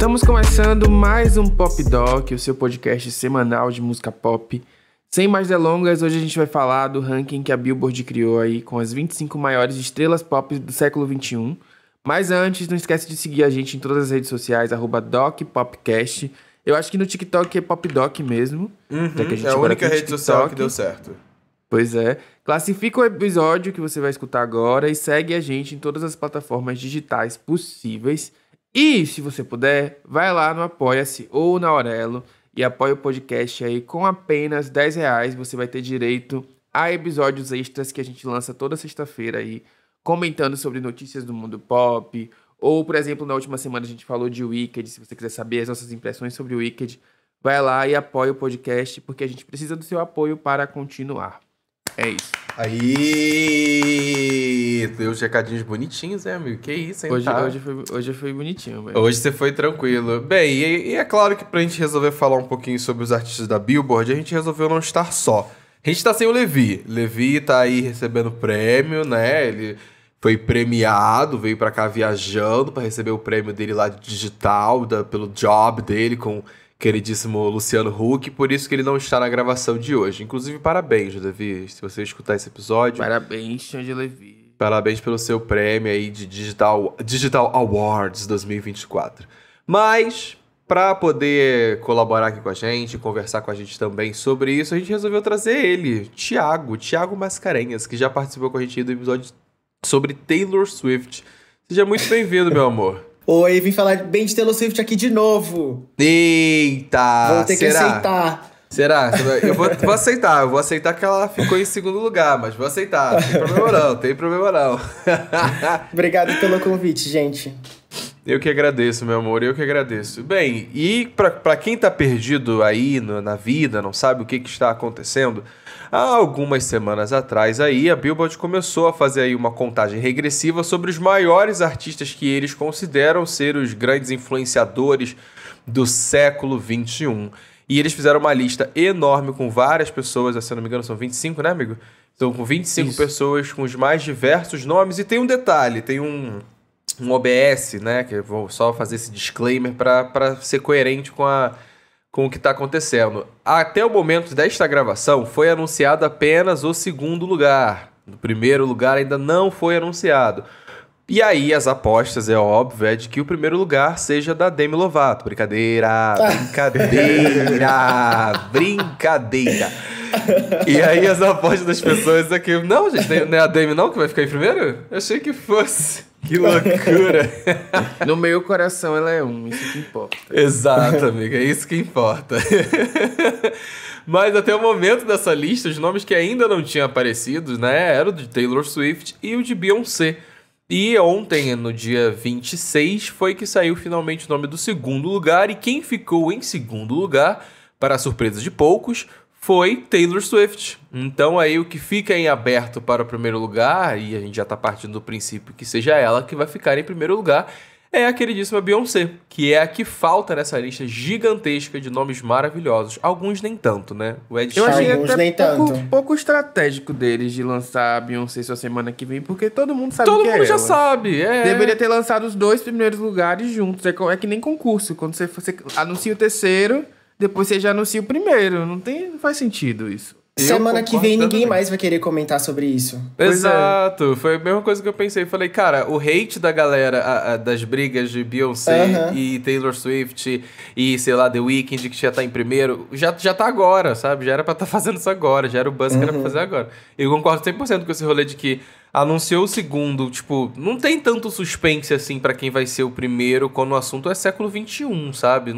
Estamos começando mais um Pop Doc, o seu podcast semanal de música pop. Sem mais delongas, hoje a gente vai falar do ranking que a Billboard criou aí com as 25 maiores estrelas pop do século XXI. Mas antes, não esquece de seguir a gente em todas as redes sociais, @DocPopcast. Eu acho que no TikTok é PopDoc mesmo. Que a gente é a única rede social que deu certo. Pois é. Classifica o episódio que você vai escutar agora e segue a gente em todas as plataformas digitais possíveis. E, se você puder, vai lá no Apoia-se ou na Aurelo e apoia o podcast aí com apenas R$10. Você vai ter direito a episódios extras que a gente lança toda sexta-feira aí, comentando sobre notícias do mundo pop. Ou, por exemplo, na última semana a gente falou de Wicked. Se você quiser saber as nossas impressões sobre o Wicked, vai lá e apoia o podcast, porque a gente precisa do seu apoio para continuar. É isso. Aí, deu os recadinhos bonitinhos, né, amigo? Que isso, hein? Hoje foi bonitinho, velho. Hoje você foi tranquilo. Bem, e é claro que pra gente resolver falar um pouquinho sobre os artistas da Billboard, a gente resolveu não estar só. A gente tá sem o Levi. Levi tá aí recebendo prêmio, né? Ele foi premiado, veio pra cá viajando pra receber o prêmio dele lá de digital, pelo job dele com o queridíssimo Luciano Huck, por isso que ele não está na gravação de hoje. Inclusive, parabéns, Levi, se você escutar esse episódio. Parabéns, Xande Levi. Parabéns pelo seu prêmio aí de Digital Awards 2024. Mas, para poder colaborar aqui com a gente, conversar com a gente também sobre isso, a gente resolveu trazer ele, Thiago Mascarenhas, que já participou com a gente aí do episódio sobre Taylor Swift. Seja muito bem-vindo, meu amor. Oi, vim falar bem de Taylor Swift aqui de novo. Eita! Vou ter que aceitar. Será? Eu vou aceitar. Eu vou aceitar que ela ficou em segundo lugar, mas vou aceitar. Não tem problema não. Obrigado pelo convite, gente. Eu que agradeço, meu amor, eu que agradeço. Bem, e pra quem tá perdido aí na vida, não sabe o que está acontecendo, há algumas semanas atrás aí a Billboard começou a fazer aí uma contagem regressiva sobre os maiores artistas que eles consideram ser os grandes influenciadores do século XXI. E eles fizeram uma lista enorme com várias pessoas, se eu não me engano são 25, né, amigo? Então com 25 pessoas com os mais diversos nomes. E tem um detalhe, tem um OBS, né, que eu vou só fazer esse disclaimer para ser coerente com o que está acontecendo. Até o momento desta gravação foi anunciado apenas o segundo lugar. O primeiro lugar ainda não foi anunciado. E aí as apostas, é óbvio, é de que o primeiro lugar seja da Demi Lovato. Brincadeira. E aí as apostas das pessoas é que... Não, gente, não é a Demi não que vai ficar em primeiro? Eu achei que fosse. Que loucura. No meu coração ela é isso que importa. Exato, amiga, é isso que importa. Mas até o momento dessa lista, os nomes que ainda não tinham aparecido, né, eram o de Taylor Swift e o de Beyoncé. E ontem, no dia 26, foi que saiu finalmente o nome do segundo lugar. E quem ficou em segundo lugar, para a surpresa de poucos, foi Taylor Swift. Então aí o que fica em aberto para o primeiro lugar, e a gente já está partindo do princípio que seja ela que vai ficar em primeiro lugar, é a queridíssima Beyoncé, que é a que falta nessa lista gigantesca de nomes maravilhosos. Alguns nem tanto, né? O Ed Eu achei Alguns até nem pouco estratégico deles de lançar a Beyoncé sua semana que vem, porque todo mundo sabe Todo que mundo é já ela. sabe, é. Deveria ter lançado os 2 primeiros lugares juntos. É que nem concurso. Quando você anuncia o terceiro, depois você já anuncia o primeiro. Não faz sentido isso. Semana que vem ninguém mais vai querer comentar sobre isso. Exato, foi a mesma coisa que eu pensei. Falei, cara, o hate da galera das brigas de Beyoncé e Taylor Swift e, sei lá, The Weeknd, que já tá em primeiro, já tá agora, sabe? Já era pra tá fazendo isso agora, já era o buzz que era pra fazer agora. Eu concordo 100% com esse rolê de que anunciou o segundo, tipo, não tem tanto suspense assim pra quem vai ser o primeiro quando o assunto é século XXI, sabe?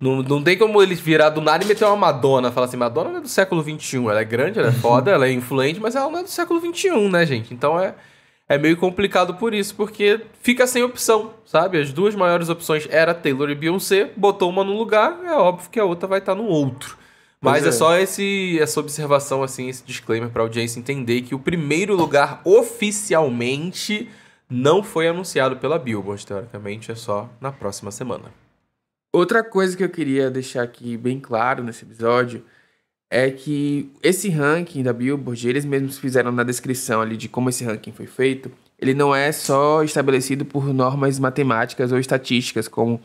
Não tem como ele virar do nada e meter uma Madonna. Falar assim, Madonna não é do século XXI. Ela é grande, ela é foda, ela é influente, mas ela não é do século XXI, né, gente? Então é meio complicado por isso, porque fica sem opção, sabe? As duas maiores opções era Taylor e Beyoncé, botou uma num lugar, é óbvio que a outra vai estar no outro. Mas é só essa observação, assim, esse disclaimer pra audiência entender que o primeiro lugar oficialmente não foi anunciado pela Billboard, teoricamente é só na próxima semana. Outra coisa que eu queria deixar aqui bem claro nesse episódio é que esse ranking da Billboard, eles mesmos fizeram na descrição ali de como esse ranking foi feito, ele não é só estabelecido por normas matemáticas ou estatísticas, como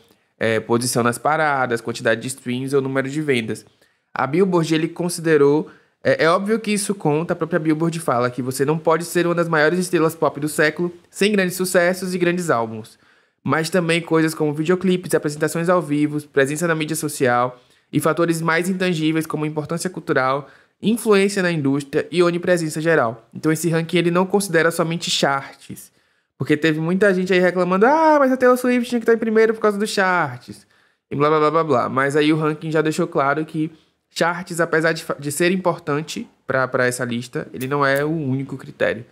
posição nas paradas, quantidade de streams ou número de vendas. A Billboard, ele considerou... É óbvio que isso conta, a própria Billboard fala que você não pode ser uma das maiores estrelas pop do século sem grandes sucessos e grandes álbuns. Mas também coisas como videoclipes, apresentações ao vivo, presença na mídia social e fatores mais intangíveis como importância cultural, influência na indústria e onipresença geral. Então esse ranking ele não considera somente charts. Porque teve muita gente aí reclamando, mas a Taylor Swift tinha que estar em primeiro por causa dos charts. E blá, blá, blá, blá, blá. Mas aí o ranking já deixou claro que charts, apesar de ser importante para essa lista, ele não é o único critério.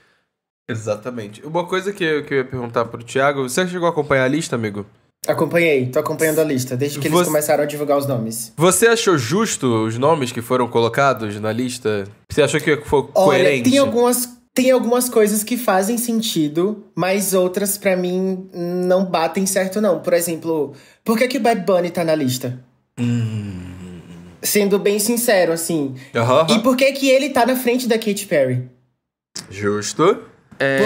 Exatamente. Uma coisa que eu ia perguntar pro Thiago, você chegou a acompanhar a lista, amigo? Acompanhei, tô acompanhando a lista, desde que eles começaram a divulgar os nomes. Você achou justo os nomes que foram colocados na lista? Você achou que foi coerente? Tem algumas coisas que fazem sentido, mas outras pra mim não batem certo não. Por exemplo, por que o Bad Bunny tá na lista? Sendo bem sincero, assim. E por que ele tá na frente da Katy Perry? Justo.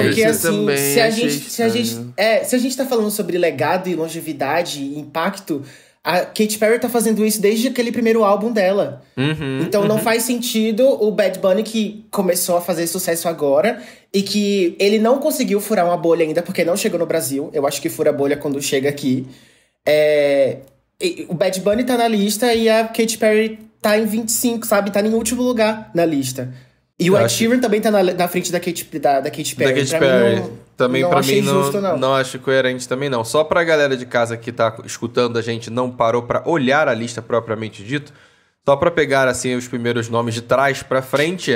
Porque assim, se a gente tá falando sobre legado e longevidade e impacto, a Katy Perry tá fazendo isso desde aquele primeiro álbum dela. Então não faz sentido o Bad Bunny, que começou a fazer sucesso agora e que ele não conseguiu furar uma bolha ainda, porque não chegou no Brasil. Eu acho que fura a bolha quando chega aqui. O Bad Bunny tá na lista e a Katy Perry tá em 25, sabe? Tá em último lugar na lista. E o Ed Sheeran também tá na frente da Katy Perry. Da Katy Perry. Também pra mim não acho coerente também não. Só pra galera de casa que tá escutando a gente não parou pra olhar a lista propriamente dito, só pra pegar assim os primeiros nomes de trás pra frente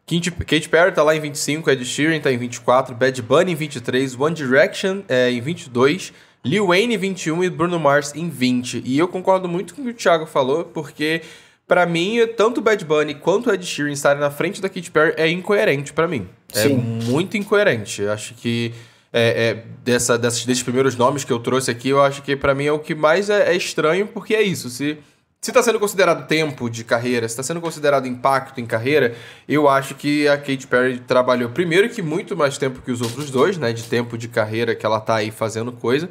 Katy Perry tá lá em 25, Ed Sheeran tá em 24, Bad Bunny em 23, One Direction em 22, Lil Wayne em 21 e Bruno Mars em 20. E eu concordo muito com o que o Thiago falou, porque pra mim, tanto o Bad Bunny quanto o Ed Sheeran estarem na frente da Katy Perry é incoerente pra mim. Sim. É muito incoerente. Eu acho que desses primeiros nomes que eu trouxe aqui, eu acho que pra mim é o que mais é estranho, porque é isso. Se tá sendo considerado tempo de carreira, se tá sendo considerado impacto em carreira, eu acho que a Katy Perry trabalhou primeiro que muito mais tempo que os outros dois, né? De tempo de carreira que ela tá aí fazendo coisa.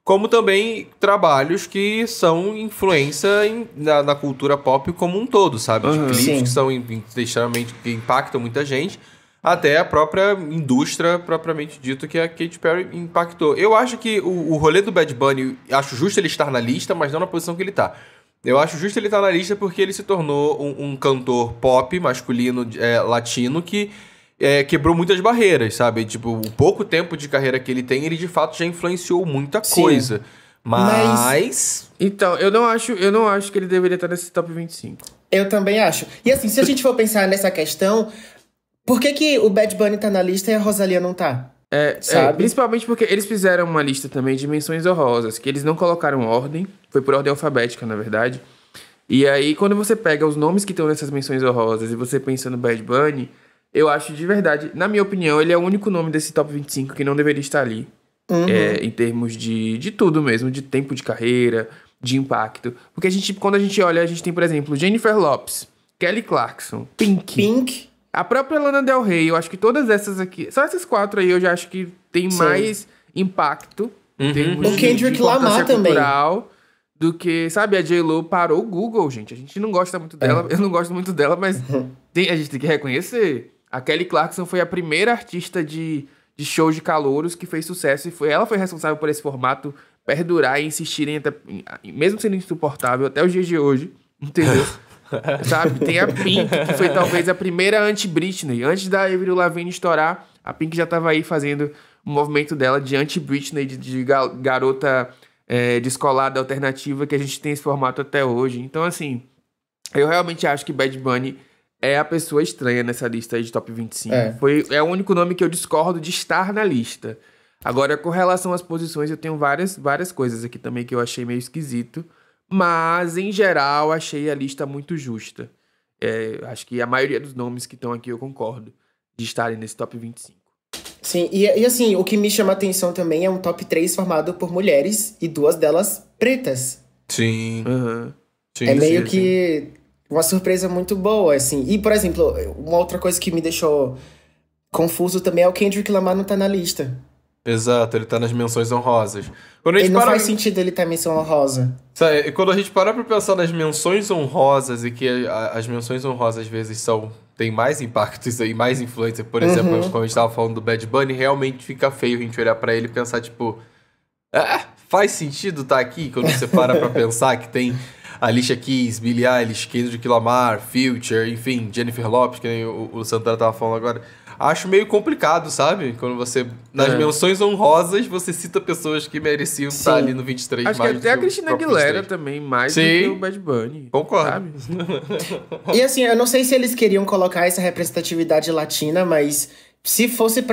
Como também trabalhos que são influência na cultura pop como um todo, sabe? De clipes que são extremamente, que impactam muita gente, até a própria indústria propriamente dito que a Katy Perry impactou. Eu acho que o rolê do Bad Bunny, acho justo ele estar na lista, mas não na posição que ele tá. Eu acho justo ele estar na lista porque ele se tornou um cantor pop masculino latino que quebrou muitas barreiras, sabe? Tipo, o pouco tempo de carreira que ele tem, ele de fato já influenciou muita coisa. Mas... Então, eu não acho que ele deveria estar nesse top 25. Eu também acho. E assim, se a gente for pensar nessa questão, por que o Bad Bunny tá na lista e a Rosalía não tá? Sabe? Principalmente porque eles fizeram uma lista também de menções honrosas, que eles não colocaram ordem, foi por ordem alfabética, na verdade. E aí, quando você pega os nomes que estão nessas menções honrosas e você pensa no Bad Bunny, eu acho de verdade, na minha opinião, ele é o único nome desse top 25 que não deveria estar ali. Em termos de tudo mesmo, de tempo de carreira, de impacto. Porque quando a gente olha, a gente tem, por exemplo, Jennifer Lopez, Kelly Clarkson, Pink. A própria Lana Del Rey, eu acho que todas essas aqui... Só essas 4 aí eu já acho que tem mais impacto em termos o Kendrick Lamar cultural do que... Sabe, a J.Lo parou o Google, gente. A gente não gosta muito dela, eu não gosto muito dela, mas a gente tem que reconhecer. A Kelly Clarkson foi a primeira artista de show de calouros que fez sucesso. Ela foi responsável por esse formato perdurar e insistirem, mesmo sendo insuportável, até os dias de hoje. Entendeu? Sabe? Tem a Pink, que foi talvez a primeira anti-Britney. Antes da Avril Lavigne estourar, a Pink já estava aí fazendo um movimento dela de anti-Britney, de garota descolada alternativa, que a gente tem esse formato até hoje. Então, assim, eu realmente acho que Bad Bunny é a pessoa estranha nessa lista aí de top 25. É o único nome que eu discordo de estar na lista. Agora, com relação às posições, eu tenho várias coisas aqui também que eu achei meio esquisito. Mas, em geral, achei a lista muito justa. Acho que a maioria dos nomes que estão aqui eu concordo de estarem nesse top 25. Sim, e assim, o que me chama a atenção também é um top 3 formado por mulheres e 2 delas pretas. Sim. Sim, meio que uma surpresa muito boa, assim. E, por exemplo, uma outra coisa que me deixou confuso também é o Kendrick Lamar não tá na lista. Exato, ele tá nas menções honrosas. Ele não faz sentido ele ter menção honrosa. Sabe, quando a gente parar pra pensar nas menções honrosas e que as menções honrosas às vezes tem mais impactos e mais influência, por exemplo, como a gente tava falando do Bad Bunny, realmente fica feio a gente olhar pra ele e pensar, tipo, faz sentido tá aqui? Quando você para pra pensar que tem Alicia Keys, Billie Eilish, Kendrick Lamar, Future, enfim, Jennifer Lopez, que nem o Santana tava falando agora. Acho meio complicado, sabe? Quando você, nas menções honrosas, você cita pessoas que mereciam estar ali no 23. Acho mais que até a Cristina Aguilera também, mais do que o Bad Bunny. Concordo. E assim, eu não sei se eles queriam colocar essa representatividade latina, mas se fosse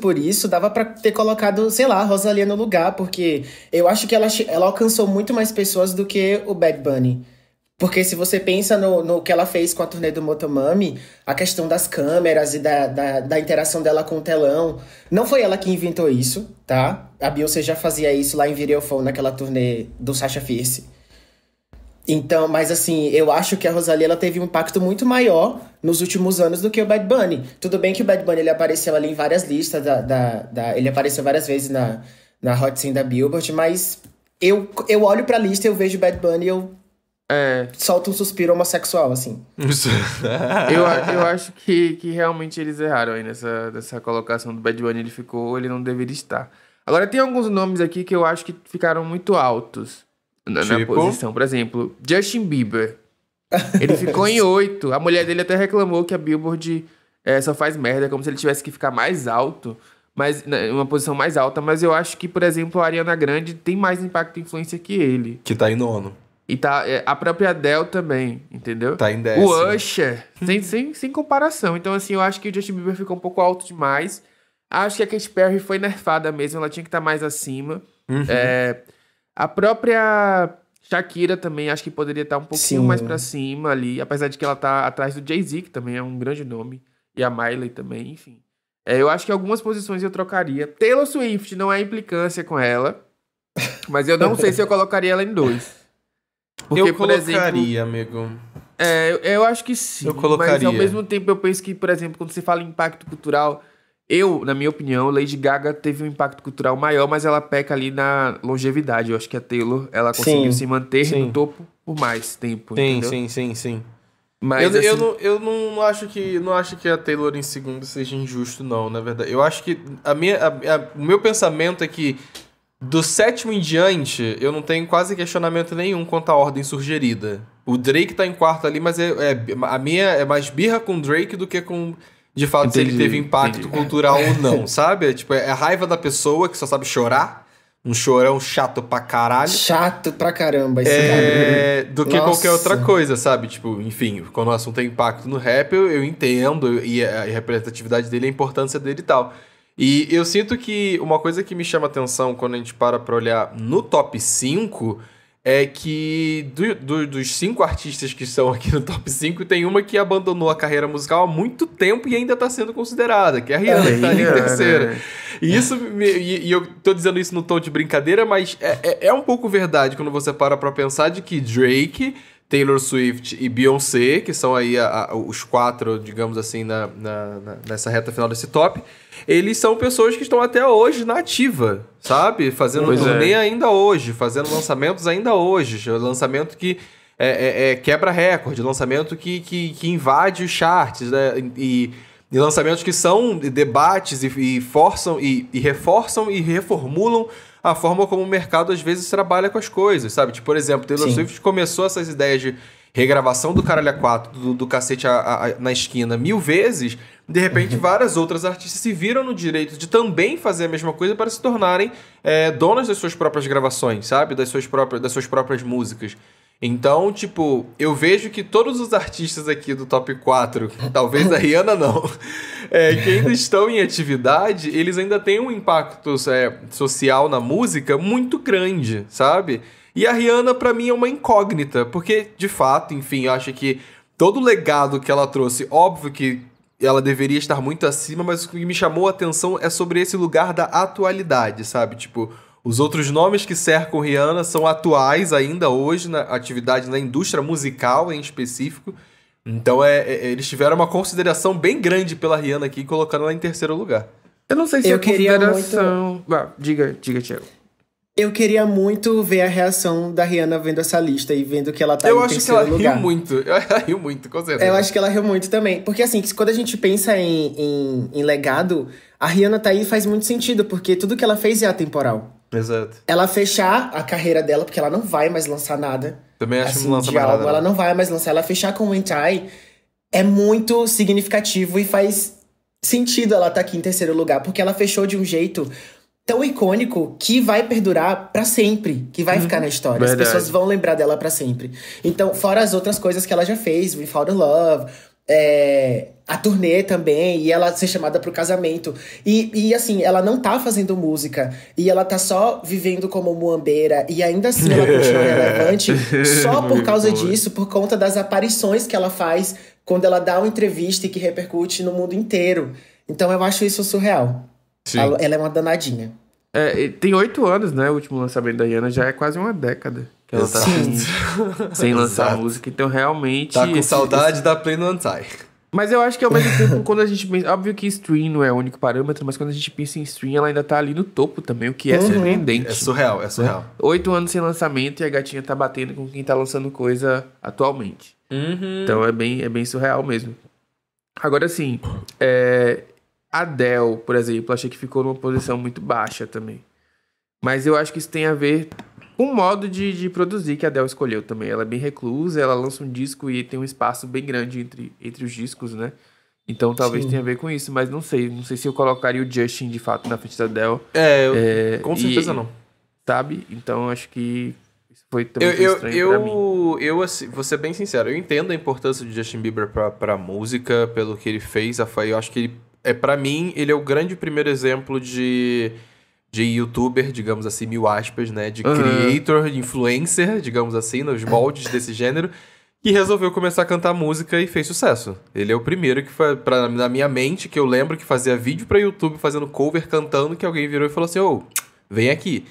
por isso, dava pra ter colocado, sei lá, a Rosalía no lugar, porque eu acho que ela alcançou muito mais pessoas do que o Bad Bunny. Porque se você pensa no que ela fez com a turnê do Motomami, a questão das câmeras e da interação dela com o telão, não foi ela que inventou isso, tá? A Beyoncé já fazia isso lá em Videophone, naquela turnê do Sasha Fierce. Então, mas assim, eu acho que a Rosalía ela teve um impacto muito maior nos últimos anos do que o Bad Bunny. Tudo bem que o Bad Bunny ele apareceu ali em várias listas, ele apareceu várias vezes na Hot 100 da Billboard, mas eu olho pra lista, eu vejo o Bad Bunny e eu solta um suspiro homossexual, assim. eu acho que realmente eles erraram aí nessa colocação do Bad Bunny. Ele não deveria estar. Agora, tem alguns nomes aqui que eu acho que ficaram muito altos na posição. Por exemplo, Justin Bieber. Ele ficou em 8. A mulher dele até reclamou que a Billboard só faz merda, como se ele tivesse que ficar mais alto, mas uma posição mais alta. Mas eu acho que, por exemplo, a Ariana Grande tem mais impacto e influência que ele. Que tá em 9º. E tá a própria Adele também, entendeu? Tá em 10º. O Usher, sem comparação. Então, assim, eu acho que o Justin Bieber ficou um pouco alto demais. Acho que a Katy Perry foi nerfada mesmo, ela tinha que estar mais acima. A própria Shakira também, acho que poderia estar um pouquinho mais pra cima ali, apesar de que ela tá atrás do Jay-Z, que também é um grande nome, e a Miley também, enfim. Eu acho que algumas posições eu trocaria. Taylor Swift, não há implicância com ela, mas eu não sei se eu colocaria ela em 2. Porque, eu colocaria, amigo. Eu acho que sim. Eu colocaria. Mas ao mesmo tempo eu penso que, por exemplo, quando você fala em impacto cultural, na minha opinião, Lady Gaga teve um impacto cultural maior, mas ela peca ali na longevidade. Eu acho que a Taylor, ela conseguiu se manter no topo por mais tempo. Sim. Mas eu não acho que a Taylor em segundo seja injusto, não, na verdade. Eu acho que o meu pensamento é que do 7º em diante, eu não tenho quase questionamento nenhum quanto à ordem sugerida. O Drake tá em 4º ali, mas a minha é mais birra com o Drake do que com, de fato, se ele teve impacto cultural ou não, sabe? É a raiva da pessoa que só sabe chorar. Um chorão chato pra caralho. Chato pra caramba esse cara. Do que qualquer outra coisa, sabe? Tipo, enfim, quando o assunto tem impacto no rap, eu entendo, e a representatividade dele, a importância dele e tal. E eu sinto que uma coisa que me chama atenção quando a gente para pra olhar no top 5 é que dos 5 artistas que estão aqui no top 5, tem uma que abandonou a carreira musical há muito tempo e ainda tá sendo considerada, que é a Rihanna, que tá ali em terceira. E isso, e eu tô dizendo isso no tom de brincadeira, mas é um pouco verdade quando você para pra pensar de que Drake, Taylor Swift e Beyoncé, que são aí os 4, digamos assim, nessa reta final desse top, eles são pessoas que estão até hoje na ativa, sabe? Fazendo turnê ainda hoje, fazendo lançamentos ainda hoje. Lançamento que quebra recorde, lançamento que invade os charts, né? E lançamentos que são debates e forçam e reforçam e reformulam a forma como o mercado às vezes trabalha com as coisas, sabe? Tipo, por exemplo, Taylor Swift começou essas ideias de regravação do Caralho A4, do cacete na esquina 1000 vezes, de repente várias outras artistas se viram no direito de também fazer a mesma coisa para se tornarem donas das suas próprias gravações, sabe? Das suas próprias músicas. Então, tipo, eu vejo que todos os artistas aqui do top 4, talvez a Rihanna não, que ainda estão em atividade, eles ainda têm um impacto social na música muito grande, sabe? E a Rihanna, pra mim, é uma incógnita, porque, de fato, enfim, eu acho que todo o legado que ela trouxe, óbvio que ela deveria estar muito acima, mas o que me chamou a atenção é sobre esse lugar da atualidade, sabe? Tipo, os outros nomes que cercam Rihanna são atuais ainda hoje, na atividade na indústria musical em específico. Então, eles tiveram uma consideração bem grande pela Rihanna aqui, colocando ela em terceiro lugar. Eu não sei se eu é consideração... Muito... diga, Thiago. Eu queria muito ver a reação da Rihanna vendo essa lista e vendo que ela tá em terceiro lugar. Eu acho que ela riu muito. Ela riu muito, com certeza. Eu acho que ela riu muito também. Porque, assim, quando a gente pensa em legado, a Rihanna tá aí faz muito sentido, porque tudo que ela fez é atemporal. Exato. Ela fechar a carreira dela, porque ela não vai mais lançar nada. Também acho assim, que não lança mais nada. Ela não vai mais lançar. Ela fechar com o Entai é muito significativo e faz sentido ela tá aqui em terceiro lugar, porque ela fechou de um jeito tão icônico que vai perdurar pra sempre, que vai ficar na história. Verdade. As pessoas vão lembrar dela pra sempre. Então, fora as outras coisas que ela já fez, Without Love, a turnê também, e ela ser chamada pro casamento. E assim, ela não tá fazendo música, e ela tá só vivendo como muambeira, e ainda assim ela continua relevante só por causa disso, por conta das aparições que ela faz quando ela dá uma entrevista e que repercute no mundo inteiro. Então eu acho isso surreal. Ela é uma danadinha. Tem 8 anos, né? O último lançamento da Rihanna já é quase uma década que ela tá sem lançar música. Então, realmente... Tá com saudade da Play no Antai. Mas eu acho que, ao mesmo tempo, quando a gente pensa... Óbvio que stream não é o único parâmetro, mas quando a gente pensa em stream, ela ainda tá ali no topo também, o que é surpreendente. É surreal. 8 anos sem lançamento e a gatinha tá batendo com quem tá lançando coisa atualmente. Então, é bem surreal mesmo. Agora, assim... Adele, por exemplo, achei que ficou numa posição muito baixa também. Mas eu acho que isso tem a ver com o modo de produzir que a Adele escolheu também. Ela é bem reclusa, ela lança um disco e tem um espaço bem grande entre os discos, né? Então talvez tenha a ver com isso, mas não sei. Não sei se eu colocaria o Justin, de fato, na frente da Adele. Com certeza não. Sabe? Então acho que isso foi também estranho pra mim. Eu, assim, vou ser bem sincero, eu entendo a importância de Justin Bieber pra música, pelo que ele fez. Eu acho que ele... pra mim, ele é o grande primeiro exemplo de youtuber, digamos assim, mil aspas, né? De creator, de influencer, digamos assim, nos moldes desse gênero, que resolveu começar a cantar música e fez sucesso. Ele é o primeiro que foi, na minha mente, que eu lembro que fazia vídeo pra YouTube fazendo cover, cantando, que alguém virou e falou assim, vem aqui.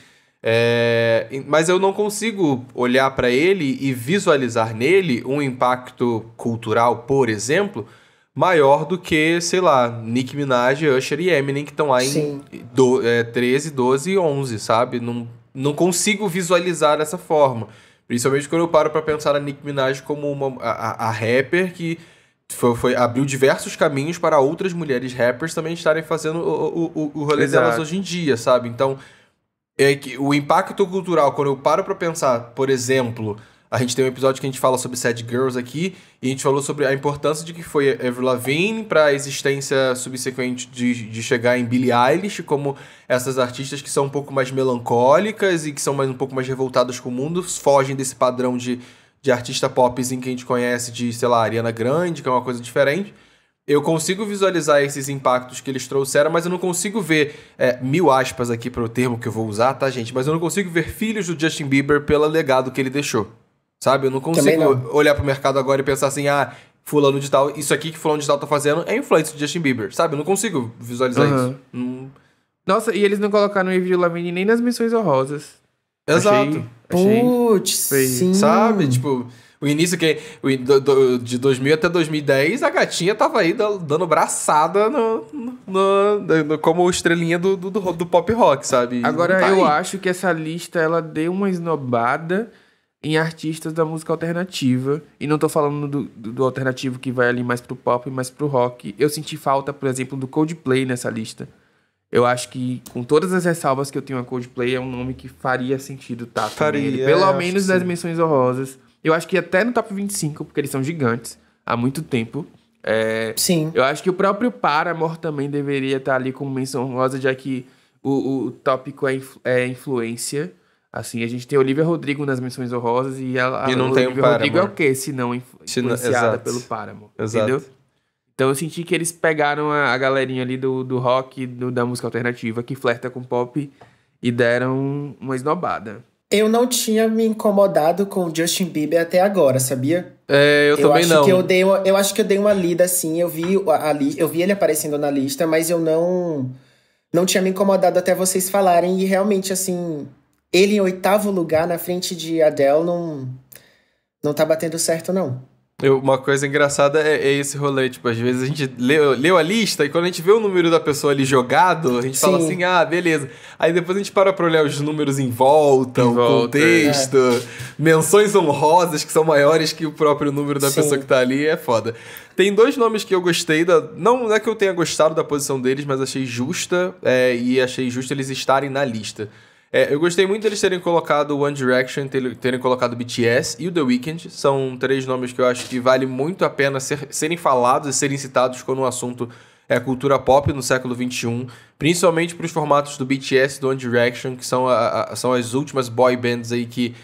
Mas eu não consigo olhar pra ele e visualizar nele um impacto cultural, por exemplo, maior do que, sei lá, Nicki Minaj, Usher e Eminem, que estão lá em 13, 12 e 11, sabe? Não consigo visualizar dessa forma. Principalmente quando eu paro pra pensar a Nicki Minaj como a rapper que abriu diversos caminhos para outras mulheres rappers também estarem fazendo o rolê delas hoje em dia, sabe? Então, o impacto cultural, quando eu paro pra pensar, por exemplo... A gente tem um episódio que a gente fala sobre Sad Girls aqui, e a gente falou sobre a importância de que foi Avril Lavigne para a existência subsequente de chegar em Billie Eilish, como essas artistas que são um pouco mais melancólicas e que são um pouco mais revoltadas com o mundo, fogem desse padrão de artista popzinho que a gente conhece, de, sei lá, Ariana Grande, que é uma coisa diferente. Eu consigo visualizar esses impactos que eles trouxeram, mas eu não consigo ver, mil aspas aqui para o termo que eu vou usar, tá, gente? Mas eu não consigo ver filhos do Justin Bieber pelo legado que ele deixou. Sabe? Eu não consigo olhar pro mercado agora e pensar assim, fulano de tal, isso aqui que fulano de tal tá fazendo é influência de Justin Bieber, sabe? Eu não consigo visualizar isso. Nossa, e eles não colocaram o Avril Lavigne nem nas menções honrosas. Exato. Putz, sim. Sabe? Tipo, o início de 2000 até 2010, a gatinha tava aí dando braçada como estrelinha do pop rock, sabe? Agora, eu acho que essa lista, ela deu uma esnobada em artistas da música alternativa. E não tô falando do alternativo que vai ali mais pro pop, mais pro rock. Eu senti falta, por exemplo, do Coldplay nessa lista. Eu acho que, com todas as ressalvas que eu tenho a Coldplay, é um nome que faria sentido pelo menos nas menções honrosas. Eu acho que até no top 25, porque eles são gigantes há muito tempo. Sim. Eu acho que o próprio Paramore também deveria estar ali como menção honrosa, já que o tópico é influência. Assim, a gente tem Olivia Rodrigo nas menções honrosas e não tem Olivia Rodrigo é o quê? Se não influenciada pelo Paramore. Exato. Entendeu? Então eu senti que eles pegaram a galerinha ali do rock, da música alternativa, que flerta com pop, e deram uma esnobada. Eu não tinha me incomodado com o Justin Bieber até agora, sabia? Eu também não. Eu acho que eu dei uma lida, assim, eu vi ele aparecendo na lista, mas eu não tinha me incomodado até vocês falarem, e realmente, assim... Ele em 8º lugar, na frente de Adele, não tá batendo certo, não. Uma coisa engraçada é esse rolê, tipo, às vezes a gente leu a lista e quando a gente vê o número da pessoa ali jogado, a gente fala assim, beleza. Aí depois a gente para pra olhar os números em volta, o contexto, menções honrosas que são maiores que o próprio número da pessoa que tá ali, é foda. Tem 2 nomes que eu gostei, não é que eu tenha gostado da posição deles, mas achei justa, e achei justo eles estarem na lista. Eu gostei muito deles terem colocado o One Direction, terem colocado o BTS e o The Weeknd. São 3 nomes que eu acho que vale muito a pena serem falados e serem citados quando o assunto é cultura pop no século XXI. Principalmente para os formatos do BTS e do One Direction, que são as últimas boy bands aí que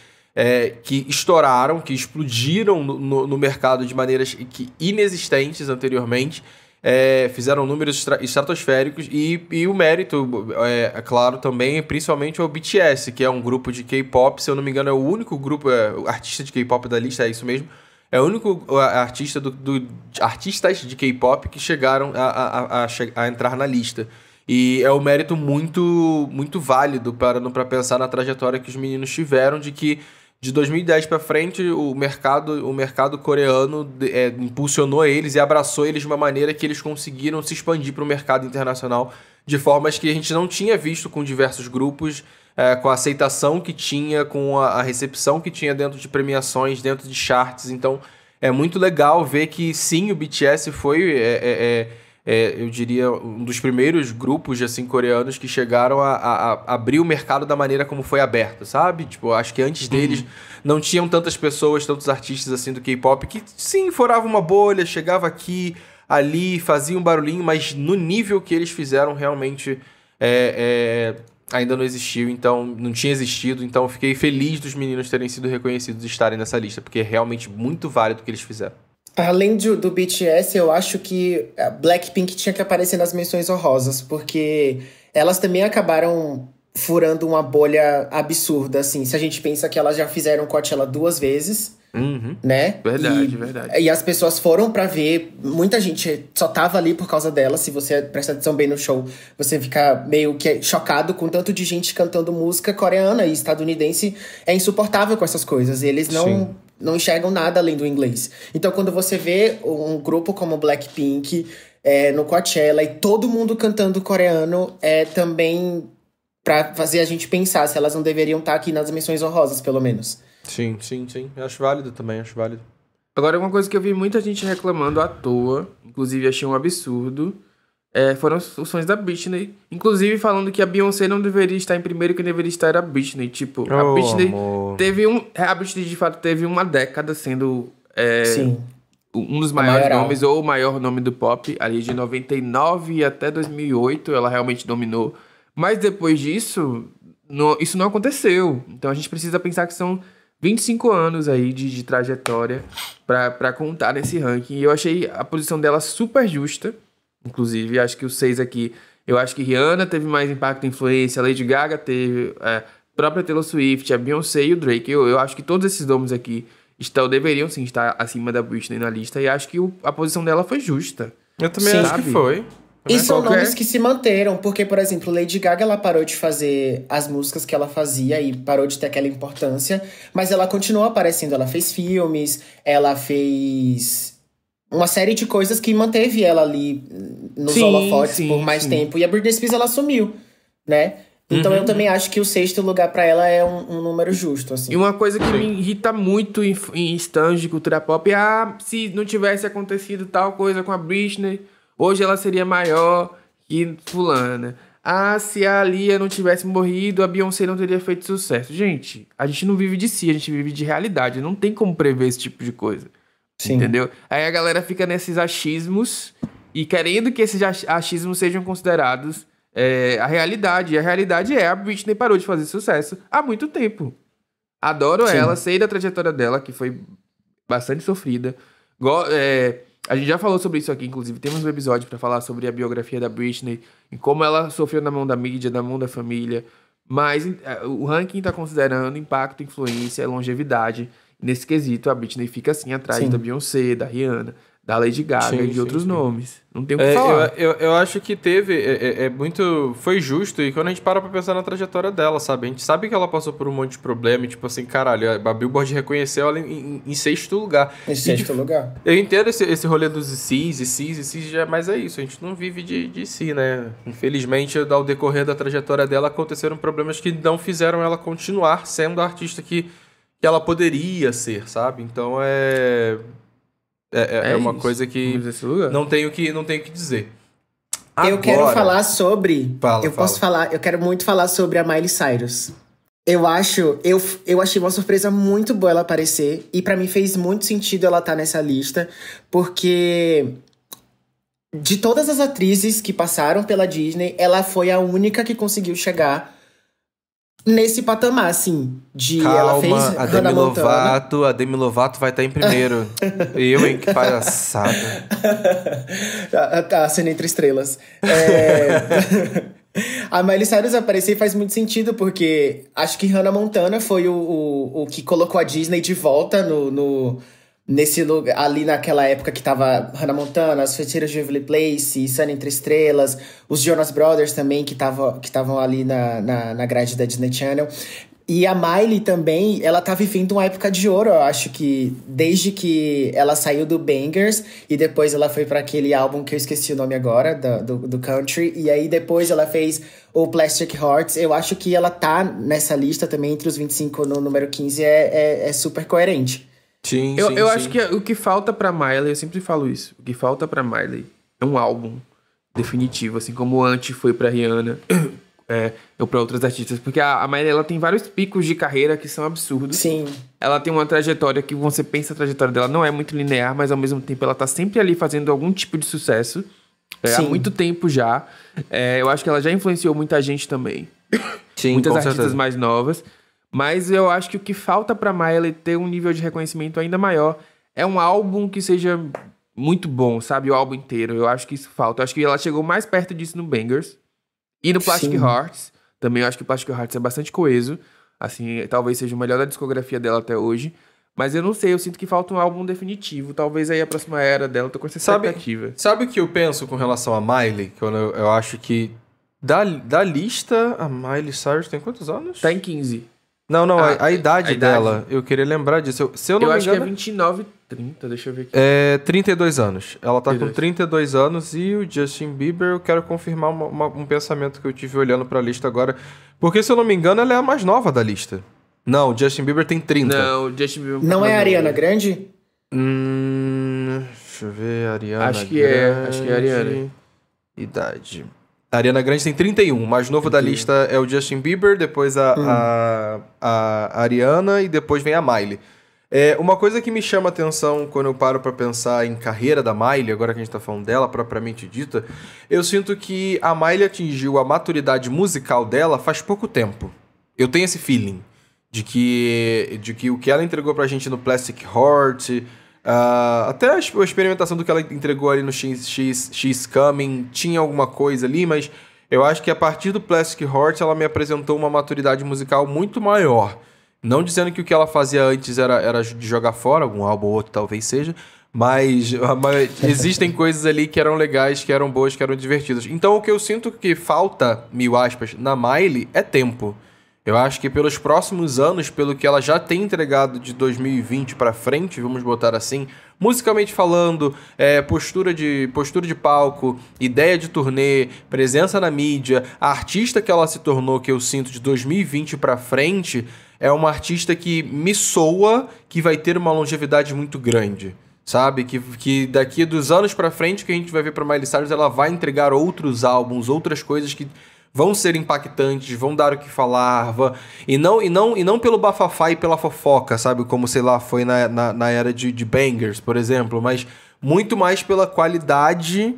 estouraram, que explodiram no mercado de maneiras inexistentes anteriormente. Fizeram números estratosféricos e o mérito, é claro, também, principalmente ao BTS, que é um grupo de K-pop, se eu não me engano, é o único grupo, artista de K-pop da lista, é isso mesmo, é o único artista artistas de K-pop que chegaram a entrar na lista. E é um mérito muito, muito válido para pensar na trajetória que os meninos tiveram, de que de 2010 para frente, o mercado coreano impulsionou eles e abraçou eles de uma maneira que eles conseguiram se expandir para o mercado internacional de formas que a gente não tinha visto com diversos grupos, com a aceitação que tinha, com a recepção que tinha dentro de premiações, dentro de charts. Então, é muito legal ver que, sim, o BTS foi... eu diria, um dos primeiros grupos assim, coreanos que chegaram a abrir o mercado da maneira como foi aberto, sabe? Tipo, acho que antes deles não tinham tantas pessoas, tantos artistas assim do K-pop que, sim, furava uma bolha, chegava aqui, ali, fazia um barulhinho, mas no nível que eles fizeram realmente ainda não existiu, então não tinha existido. Então eu fiquei feliz dos meninos terem sido reconhecidos e estarem nessa lista, porque é realmente muito válido o que eles fizeram. Além do BTS, eu acho que a Blackpink tinha que aparecer nas menções honrosas, porque elas também acabaram furando uma bolha absurda, assim. Se a gente pensa que elas já fizeram Coachella 2 vezes, né? Verdade. E as pessoas foram pra ver, muita gente só tava ali por causa delas. Se você presta atenção bem no show, você fica meio que chocado com tanto de gente cantando música coreana e estadunidense. É insuportável com essas coisas. E eles não enxergam nada além do inglês. Então, quando você vê um grupo como Blackpink no Coachella e todo mundo cantando coreano, é também pra fazer a gente pensar se elas não deveriam estar aqui nas menções honrosas, pelo menos. Sim. Eu acho válido também, válido. Agora, uma coisa que eu vi muita gente reclamando à toa, inclusive achei um absurdo, foram os fãs da Britney. Inclusive falando que a Beyoncé não deveria estar em primeiro, que deveria estar a Britney. Tipo, a Britney a Britney de fato teve uma década sendo um dos maiores nomes, ou o maior nome do pop, ali de 99 até 2008, ela realmente dominou. Mas depois disso, isso não aconteceu. Então a gente precisa pensar que são 25 anos aí de trajetória pra contar nesse ranking. E eu achei a posição dela super justa. Inclusive, acho que os 6 aqui... Eu acho que Rihanna teve mais impacto e influência. A Lady Gaga teve... A própria Taylor Swift, a Beyoncé e o Drake. Eu acho que todos esses nomes aqui deveriam sim estar acima da Britney na lista. E acho que a posição dela foi justa. Eu também acho que foi. E são nomes que se manteram, porque, por exemplo, Lady Gaga, ela parou de fazer as músicas que ela fazia e parou de ter aquela importância, mas ela continuou aparecendo, ela fez filmes, ela fez uma série de coisas que manteve ela ali nos holofotes por mais tempo, e a Britney Spears, ela sumiu, né? Então eu também acho que o 6º lugar pra ela é um número justo, assim. E uma coisa que me irrita muito em stands de cultura pop é se não tivesse acontecido tal coisa com a Britney, hoje ela seria maior que fulana. Se a Lia não tivesse morrido, a Beyoncé não teria feito sucesso. Gente, a gente não vive de si, a gente vive de realidade. Não tem como prever esse tipo de coisa. Sim. Entendeu? Aí a galera fica nesses achismos e querendo que esses achismos sejam considerados a realidade. E a realidade a Britney parou de fazer sucesso há muito tempo. Adoro ela, sei da trajetória dela, que foi bastante sofrida. A gente já falou sobre isso aqui, inclusive. Temos um episódio pra falar sobre a biografia da Britney e como ela sofreu na mão da mídia, na mão da família. Mas o ranking tá considerando impacto, influência, longevidade. Nesse quesito, a Britney fica assim atrás da Beyoncé, da Rihanna, da Lady Gaga e de outros nomes. Não tem o que falar. Eu acho que teve... muito... Foi justo. E quando a gente para pra pensar na trajetória dela, sabe? A gente sabe que ela passou por um monte de problema. E tipo assim, caralho, a Billboard reconheceu ela em sexto lugar. Em sexto lugar. Eu entendo esse rolê dos Cs, mas é isso. A gente não vive de si, né? Infelizmente, ao decorrer da trajetória dela, aconteceram problemas que não fizeram ela continuar sendo a artista que ela poderia ser, sabe? Então é uma coisa que não tenho o que dizer. Agora, eu quero falar sobre... Eu quero muito falar sobre a Miley Cyrus. Eu achei uma surpresa muito boa ela aparecer. E pra mim fez muito sentido ela estar nessa lista. Porque de todas as atrizes que passaram pela Disney, ela foi a única que conseguiu chegar nesse patamar, assim, ela fez a Demi Lovato vai estar em primeiro. Eu, hein, que palhaçada. A cena entre estrelas. A Miley Cyrus aparecer faz muito sentido, porque acho que Hannah Montana foi o que colocou a Disney de volta nesse lugar, ali naquela época que tava Hannah Montana, As Feiticeiras de Waverly Place, Sunny Entre Estrelas, os Jonas Brothers também, que estavam ali na grade da Disney Channel. E a Miley também, ela tá vivendo uma época de ouro, eu acho que desde que ela saiu do Bangers e depois ela foi para aquele álbum que eu esqueci o nome agora, do Country, e aí depois ela fez o Plastic Hearts. Eu acho que ela tá nessa lista também, entre os 25 no número 15, é super coerente. Sim, eu acho que o que falta pra Miley, eu sempre falo isso, o que falta pra Miley é um álbum definitivo, assim como o Anti foi pra Rihanna, ou pra outras artistas, porque a Miley, ela tem vários picos de carreira que são absurdos. Sim. Ela tem uma trajetória que você pensa, a trajetória dela não é muito linear, mas ao mesmo tempo ela tá sempre ali fazendo algum tipo de sucesso, há muito tempo já. Eu acho que ela já influenciou muita gente também. Sim, muitas artistas mais novas. Mas eu acho que o que falta pra Miley ter um nível de reconhecimento ainda maior é um álbum que seja muito bom, sabe? O álbum inteiro. Eu acho que isso falta. Eu acho que ela chegou mais perto disso no Bangers. E no Plastic Hearts. Também eu acho que o Plastic Hearts é bastante coeso. Assim, talvez seja o melhor da discografia dela até hoje. Mas eu não sei, eu sinto que falta um álbum definitivo. Talvez aí a próxima era dela, eu tô com essa expectativa. Sabe o que eu penso com relação a Miley? Que eu acho que da lista, a Miley Cyrus tem quantos anos? Tá em 15. Não, a idade dela. Eu queria lembrar disso. Se eu não me engano... acho que é 29, 30, deixa eu ver aqui. 32 anos. Ela tá com 32 anos e o Justin Bieber, eu quero confirmar um pensamento que eu tive olhando pra lista agora. Porque, se eu não me engano, ela é a mais nova da lista. Não, o Justin Bieber tem 30. Não, o Justin Bieber... Não é a Ariana Grande? Deixa eu ver, Ariana Acho que é a Ariana. Idade... A Ariana Grande tem 31. O mais novo da lista é o Justin Bieber, depois a Ariana e depois vem a Miley. Uma coisa que me chama atenção quando eu paro pra pensar em carreira da Miley, agora que a gente tá falando dela propriamente dita, eu sinto que a Miley atingiu a maturidade musical dela faz pouco tempo. Eu tenho esse feeling de que o que ela entregou pra gente no Plastic Heart... até a experimentação do que ela entregou ali no She's Coming tinha alguma coisa ali, mas eu acho que a partir do Plastic Heart ela me apresentou uma maturidade musical muito maior. Não dizendo que o que ela fazia antes era de jogar fora, algum álbum ou outro talvez seja, mas existem coisas ali que eram legais, que eram boas, que eram divertidas. Então o que eu sinto que falta, mil aspas, na Miley é tempo. Eu acho que pelos próximos anos, pelo que ela já tem entregado de 2020 pra frente, vamos botar assim, musicalmente falando, postura de palco, ideia de turnê, presença na mídia, a artista que ela se tornou, que eu sinto de 2020 pra frente, é uma artista que me soa que vai ter uma longevidade muito grande. Sabe? Que daqui dos anos pra frente que a gente vai ver pra Miley Cyrus, ela vai entregar outros álbuns, outras coisas que vão ser impactantes, vão dar o que falar, e não pelo bafafá e pela fofoca, sabe? Como, sei lá, foi na era de Bangers, por exemplo, mas muito mais pela qualidade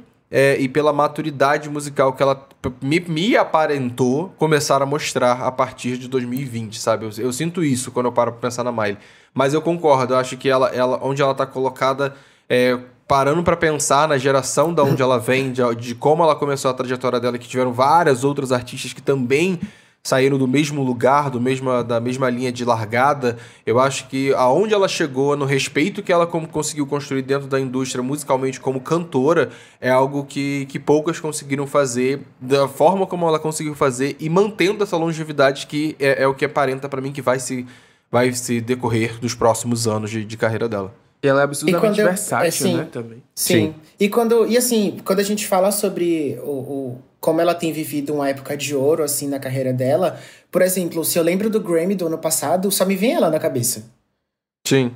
e pela maturidade musical que ela me aparentou começar a mostrar a partir de 2020, sabe? Eu sinto isso quando eu paro pra pensar na Miley. Mas eu concordo, eu acho que ela onde ela tá colocada... parando pra pensar na geração da onde ela vem, de como ela começou a trajetória dela, que tiveram várias outras artistas que também saíram do mesmo lugar, da mesma linha de largada. Eu acho que aonde ela chegou, no respeito que ela conseguiu construir dentro da indústria musicalmente como cantora, é algo que poucas conseguiram fazer, da forma como ela conseguiu fazer e mantendo essa longevidade que é o que aparenta pra mim que vai se decorrer dos próximos anos de carreira dela. E ela é absurdamente versátil, né, também. Sim. E quando a gente fala sobre como ela tem vivido uma época de ouro, assim, na carreira dela, por exemplo, se eu lembro do Grammy do ano passado, só me vem ela na cabeça. Sim.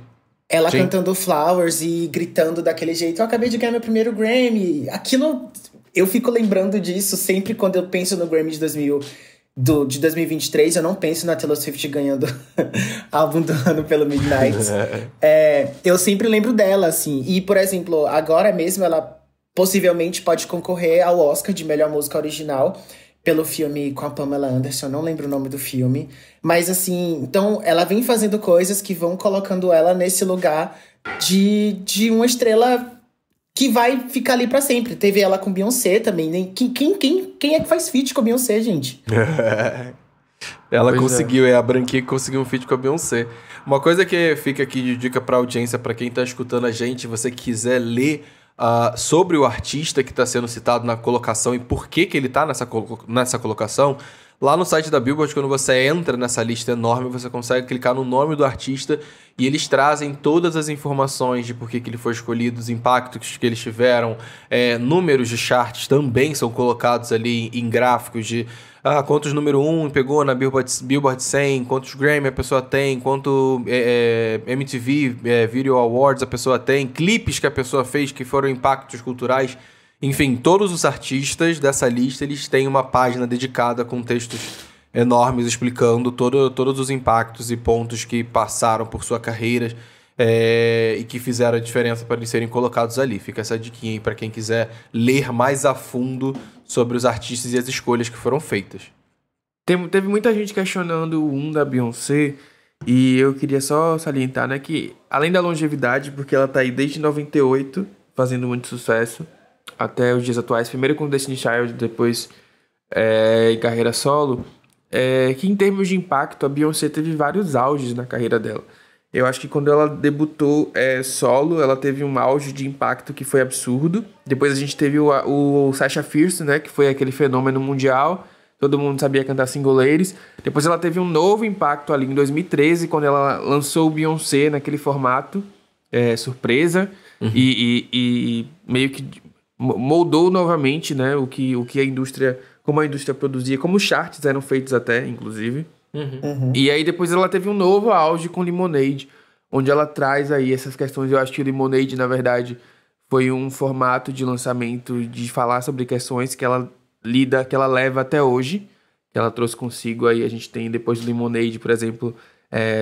Ela cantando Flowers e gritando daquele jeito, eu acabei de ganhar meu primeiro Grammy. Aquilo, eu fico lembrando disso sempre quando eu penso no Grammy de 2023, eu não penso na Taylor Swift ganhando álbum do ano pelo Midnight. Eu sempre lembro dela, assim. E, por exemplo, agora mesmo ela possivelmente pode concorrer ao Oscar de melhor música original pelo filme com a Pamela Anderson. Não lembro o nome do filme. Mas, assim, então ela vem fazendo coisas que vão colocando ela nesse lugar de uma estrela que vai ficar ali pra sempre. Teve ela com Beyoncé também. Quem é que faz feat com a Beyoncé, gente? Ela conseguiu, a Branquinha que conseguiu um feat com a Beyoncé. Uma coisa que fica aqui de dica pra audiência, pra quem tá escutando a gente, você quiser ler sobre o artista que tá sendo citado na colocação e por que ele tá nessa colocação, lá no site da Billboard, quando você entra nessa lista enorme, você consegue clicar no nome do artista e eles trazem todas as informações de por que ele foi escolhido, os impactos que eles tiveram, números de charts também são colocados ali em gráficos de quantos número 1 pegou na Billboard 100, quantos Grammy a pessoa tem, quanto MTV Video Awards a pessoa tem, clipes que a pessoa fez que foram impactos culturais. Enfim, todos os artistas dessa lista, eles têm uma página dedicada com textos enormes explicando todos os impactos e pontos que passaram por sua carreira e que fizeram a diferença para eles serem colocados ali. Fica essa diquinha aí para quem quiser ler mais a fundo sobre os artistas e as escolhas que foram feitas. Teve muita gente questionando o da Beyoncé e eu queria só salientar, né, que além da longevidade, porque ela tá aí desde 98 fazendo muito sucesso até os dias atuais, primeiro com Destiny Child, depois em carreira solo, que em termos de impacto, a Beyoncé teve vários auges na carreira dela. Eu acho que quando ela debutou solo, ela teve um auge de impacto que foi absurdo. Depois a gente teve o Sasha Fierce, né, que foi aquele fenômeno mundial. Todo mundo sabia cantar single ladies. Depois ela teve um novo impacto ali em 2013, quando ela lançou o Beyoncé naquele formato surpresa. Uhum. E meio que moldou novamente, né, o que a indústria, como a indústria produzia, como os charts eram feitos até, inclusive. Uhum. E aí depois ela teve um novo auge com Lemonade, onde ela traz aí essas questões. Eu acho que o Lemonade, na verdade, foi um formato de lançamento de falar sobre questões que ela leva até hoje, que ela trouxe consigo. Aí a gente tem depois do Lemonade, por exemplo,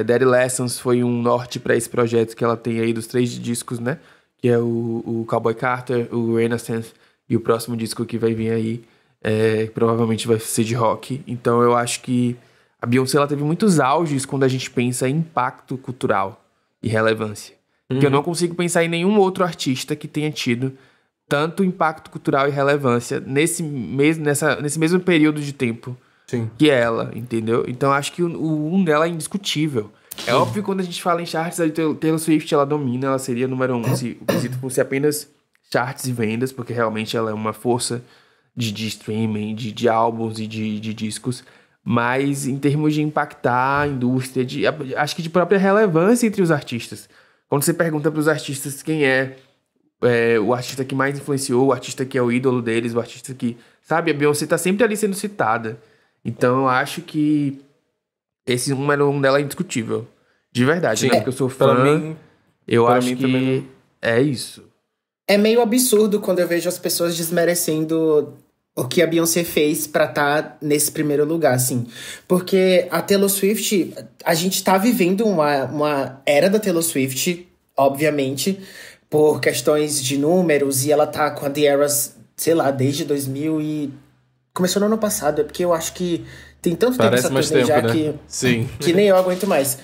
Daddy Lessons foi um norte para esse projeto que ela tem aí dos 3 discos, né? Que é o Cowboy Carter, o Renaissance e o próximo disco que vai vir aí, provavelmente vai ser de rock. Então eu acho que a Beyoncé ela teve muitos auges quando a gente pensa em impacto cultural e relevância. Uhum. Que eu não consigo pensar em nenhum outro artista que tenha tido tanto impacto cultural e relevância nesse mesmo período de tempo. Sim. Que ela, entendeu? Então acho que o dela é indiscutível. É óbvio que quando a gente fala em charts, a Taylor Swift ela domina, ela seria número 1 se o quesito fosse apenas charts e vendas, porque realmente ela é uma força de streaming, de álbuns e de discos. Mas em termos de impactar a indústria, acho que de própria relevância entre os artistas. Quando você pergunta para os artistas quem é o artista que mais influenciou, o artista que é o ídolo deles, o artista que... Sabe, a Beyoncé tá sempre ali sendo citada. Então eu acho que esse número 1 dela é indiscutível. De verdade, sim, né? Porque eu sou fã. Eu acho que é isso. É meio absurdo quando eu vejo as pessoas desmerecendo o que a Beyoncé fez pra estar nesse primeiro lugar, assim. Porque a Taylor Swift, a gente tá vivendo uma era da Taylor Swift, obviamente, por questões de números, e ela tá com a The Eras, sei lá, desde 2000 e... Começou no ano passado, porque eu acho que tem tanto tempo essa turnê já, né? que nem eu aguento mais.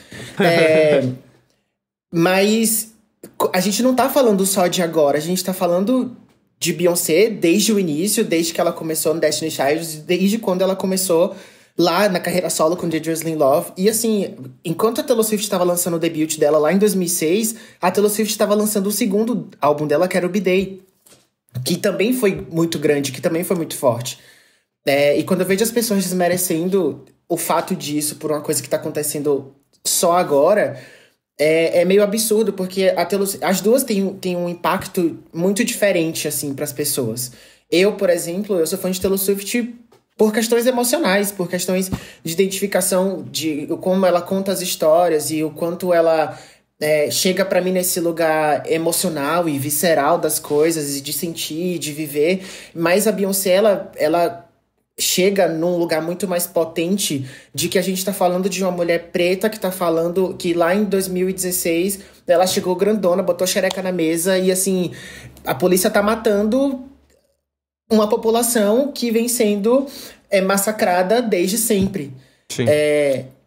Mas a gente não tá falando só de agora, a gente tá falando de Beyoncé desde o início, desde que ela começou no Destiny Child, desde quando ela começou lá na carreira solo com Dangerously in Love. E assim, enquanto a Taylor Swift estava lançando o debut dela lá em 2006, a Taylor Swift estava lançando o segundo álbum dela, que era o B-Day, que também foi muito grande, que também foi muito forte. E quando eu vejo as pessoas desmerecendo o fato disso por uma coisa que tá acontecendo só agora, é meio absurdo, porque as duas têm um impacto muito diferente, assim, pras pessoas. Eu, por exemplo, eu sou fã de Taylor Swift por questões emocionais, por questões de identificação, de como ela conta as histórias e o quanto ela chega pra mim nesse lugar emocional e visceral das coisas, e de sentir, de viver. Mas a Beyoncé, ela chega num lugar muito mais potente de que a gente tá falando de uma mulher preta que tá falando que lá em 2016 ela chegou grandona, botou xereca na mesa e assim, a polícia tá matando uma população que vem sendo massacrada desde sempre. Sim.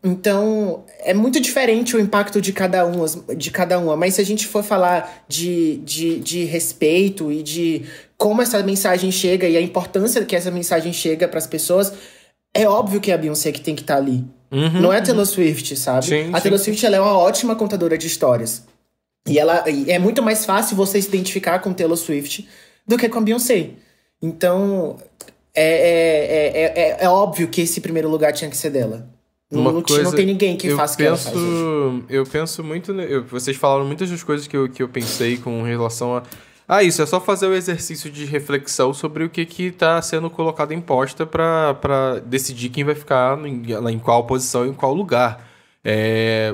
Então, é muito diferente o impacto de cada uma. Mas se a gente for falar de respeito e de como essa mensagem chega e a importância que essa mensagem chega para as pessoas, é óbvio que é a Beyoncé que tem que estar ali. Não é a Taylor Swift, sabe? A Taylor Swift, ela é uma ótima contadora de histórias. E é muito mais fácil você se identificar com Taylor Swift do que com a Beyoncé. Então, é óbvio que esse primeiro lugar tinha que ser dela. Não tem ninguém que faça o que ela faz hoje. Eu penso muito... Vocês falaram muitas das coisas que eu pensei com relação a isso. É só fazer o exercício de reflexão sobre o que tá sendo colocado em posta pra decidir quem vai ficar em qual posição e em qual lugar.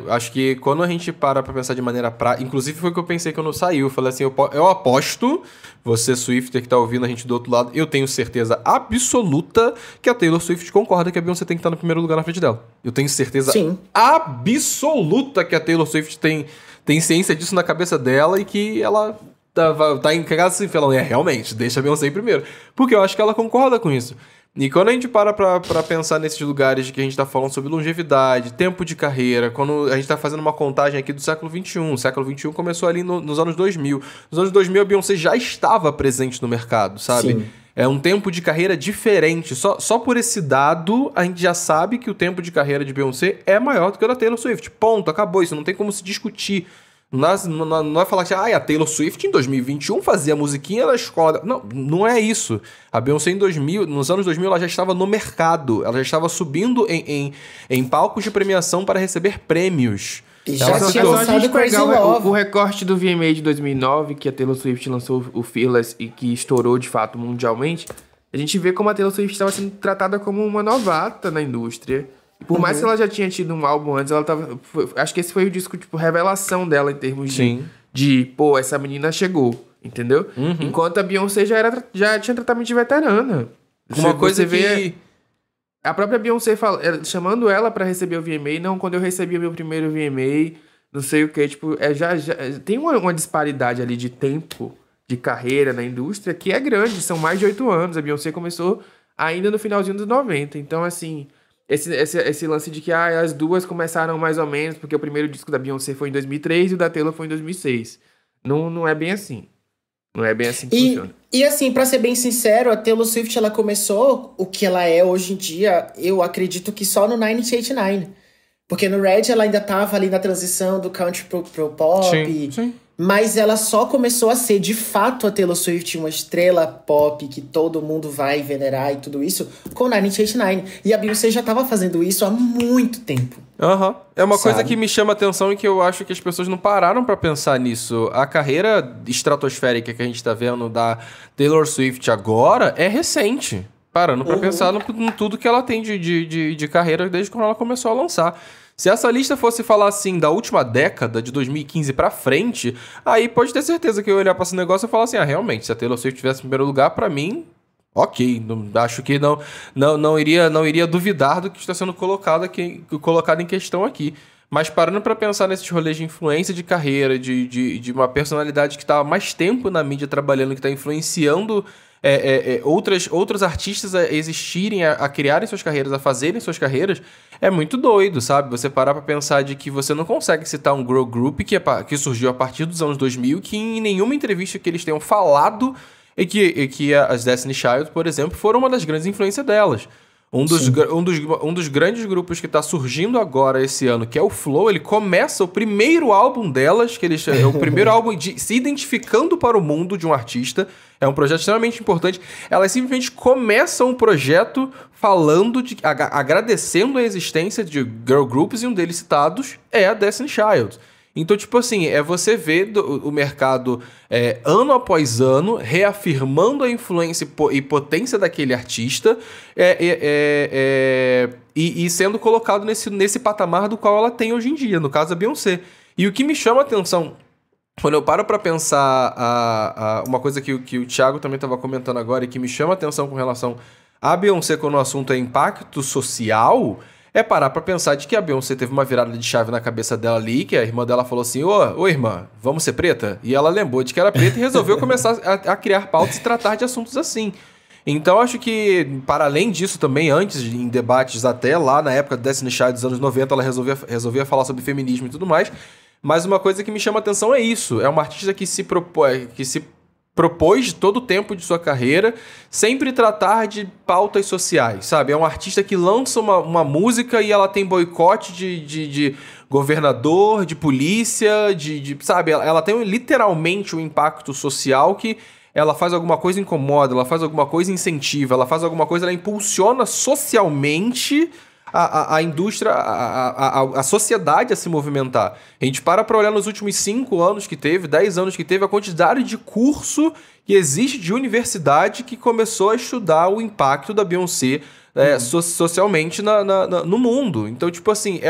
Acho que quando a gente para pra pensar de maneira prática... Inclusive foi o que eu pensei quando saiu. Eu falei assim, eu aposto, você Swifter que tá ouvindo a gente do outro lado, eu tenho certeza absoluta que a Taylor Swift concorda que a Beyoncé tem que estar no primeiro lugar na frente dela. Eu tenho certeza absoluta que a Taylor Swift tem ciência disso na cabeça dela e que ela tá em casa assim, falando, realmente, deixa a Beyoncé em primeiro. Porque eu acho que ela concorda com isso. E quando a gente para pra pensar nesses lugares de que a gente tá falando sobre longevidade, tempo de carreira, quando a gente tá fazendo uma contagem aqui do século XXI, o século XXI começou ali nos anos 2000. Nos anos 2000 a Beyoncé já estava presente no mercado, sabe? Sim. É um tempo de carreira diferente. Só por esse dado, a gente já sabe que o tempo de carreira de Beyoncé é maior do que o da Taylor Swift. Ponto, acabou. Isso não tem como se discutir. Não vai falar que a Taylor Swift em 2021 fazia musiquinha na escola. Não é isso. A Beyoncé nos anos 2000 ela já estava no mercado. Ela já estava subindo em palcos de premiação para receber prêmios. E já tinha lançado Crazy Love. O recorte do VMA de 2009, que a Taylor Swift lançou o Fearless e que estourou de fato mundialmente, a gente vê como a Taylor Swift estava sendo tratada como uma novata na indústria. Por mais que ela já tinha tido um álbum antes, ela tava... Acho que esse foi o disco, tipo, revelação dela em termos de essa menina chegou, entendeu? Enquanto a Beyoncé já tinha tratamento de veterana. Uma coisa vê a própria Beyoncé chamando ela pra receber o VMA, não, quando eu recebi o meu primeiro VMA, não sei o que, tipo, já tem uma disparidade ali de tempo de carreira na indústria que é grande, são mais de 8 anos. A Beyoncé começou ainda no finalzinho dos 90, então, assim... Esse lance de que as duas começaram mais ou menos, porque o primeiro disco da Beyoncé foi em 2003 e o da Taylor foi em 2006. Não é bem assim. Não é bem assim que funciona. E assim, pra ser bem sincero, a Taylor Swift, ela começou o que ela é hoje em dia, eu acredito que só no 1989. Porque no Red ela ainda tava ali na transição do country pro pop. Sim. Mas ela só começou a ser, de fato, a Taylor Swift, uma estrela pop que todo mundo vai venerar e tudo isso, com 1989. E a Beyoncé já tava fazendo isso há muito tempo. É uma coisa que me chama a atenção e que eu acho que as pessoas não pararam pra pensar nisso. A carreira estratosférica que a gente tá vendo da Taylor Swift agora é recente. Parando pra pensar em tudo que ela tem de carreira desde quando ela começou a lançar. Se essa lista fosse falar assim da última década, de 2015 pra frente, aí pode ter certeza que eu olhar pra esse negócio e falar assim, realmente, se a Taylor Swift tivesse em primeiro lugar, pra mim, ok. Acho que não iria duvidar do que está sendo colocado em questão aqui. Mas parando pra pensar nesses rolês de influência de carreira, de uma personalidade que tá há mais tempo na mídia trabalhando, que tá influenciando outros artistas a existirem, a criarem suas carreiras, a fazerem suas carreiras, é muito doido, sabe? Você parar pra pensar de que você não consegue citar um girl group que surgiu a partir dos anos 2000, que em nenhuma entrevista que eles tenham falado que as Destiny Child, por exemplo, foram uma das grandes influências delas. Um dos grandes grupos que tá surgindo agora esse ano, que é o Flow, ele começa o primeiro álbum delas, é o primeiro álbum se identificando para o mundo de um artista. É um projeto extremamente importante. Elas simplesmente começam um projeto falando agradecendo a existência de girl groups, e um deles citados é a Destiny Child. Então, tipo assim, você ver o mercado ano após ano reafirmando a influência e potência daquele artista e sendo colocado nesse patamar do qual ela tem hoje em dia, no caso a Beyoncé. E o que me chama a atenção, quando eu paro pra pensar uma coisa que o Thiago também estava comentando agora e que me chama a atenção com relação à Beyoncé quando o assunto é impacto social, é parar pra pensar de que a Beyoncé teve uma virada de chave na cabeça dela ali, que a irmã dela falou assim, ô irmã, vamos ser preta? E ela lembrou de que era preta e resolveu começar a criar pautas e tratar de assuntos assim. Então acho que, para além disso também, antes, em debates até lá na época do Destiny Child dos anos 90, ela resolvia falar sobre feminismo e tudo mais. Mas uma coisa que me chama a atenção é isso. É uma artista que se propôs todo o tempo de sua carreira sempre tratar de pautas sociais, sabe? É um artista que lança uma música e ela tem boicote de governador, de polícia, sabe? Ela tem literalmente um impacto social que ela faz alguma coisa incomoda, ela faz alguma coisa incentiva, ela faz alguma coisa, ela impulsiona socialmente a indústria, a sociedade a se movimentar. A gente para olhar nos últimos 5 anos que teve, 10 anos que teve, a quantidade de curso que existe de universidade que começou a estudar o impacto da Beyoncé socialmente no mundo. Então, tipo assim,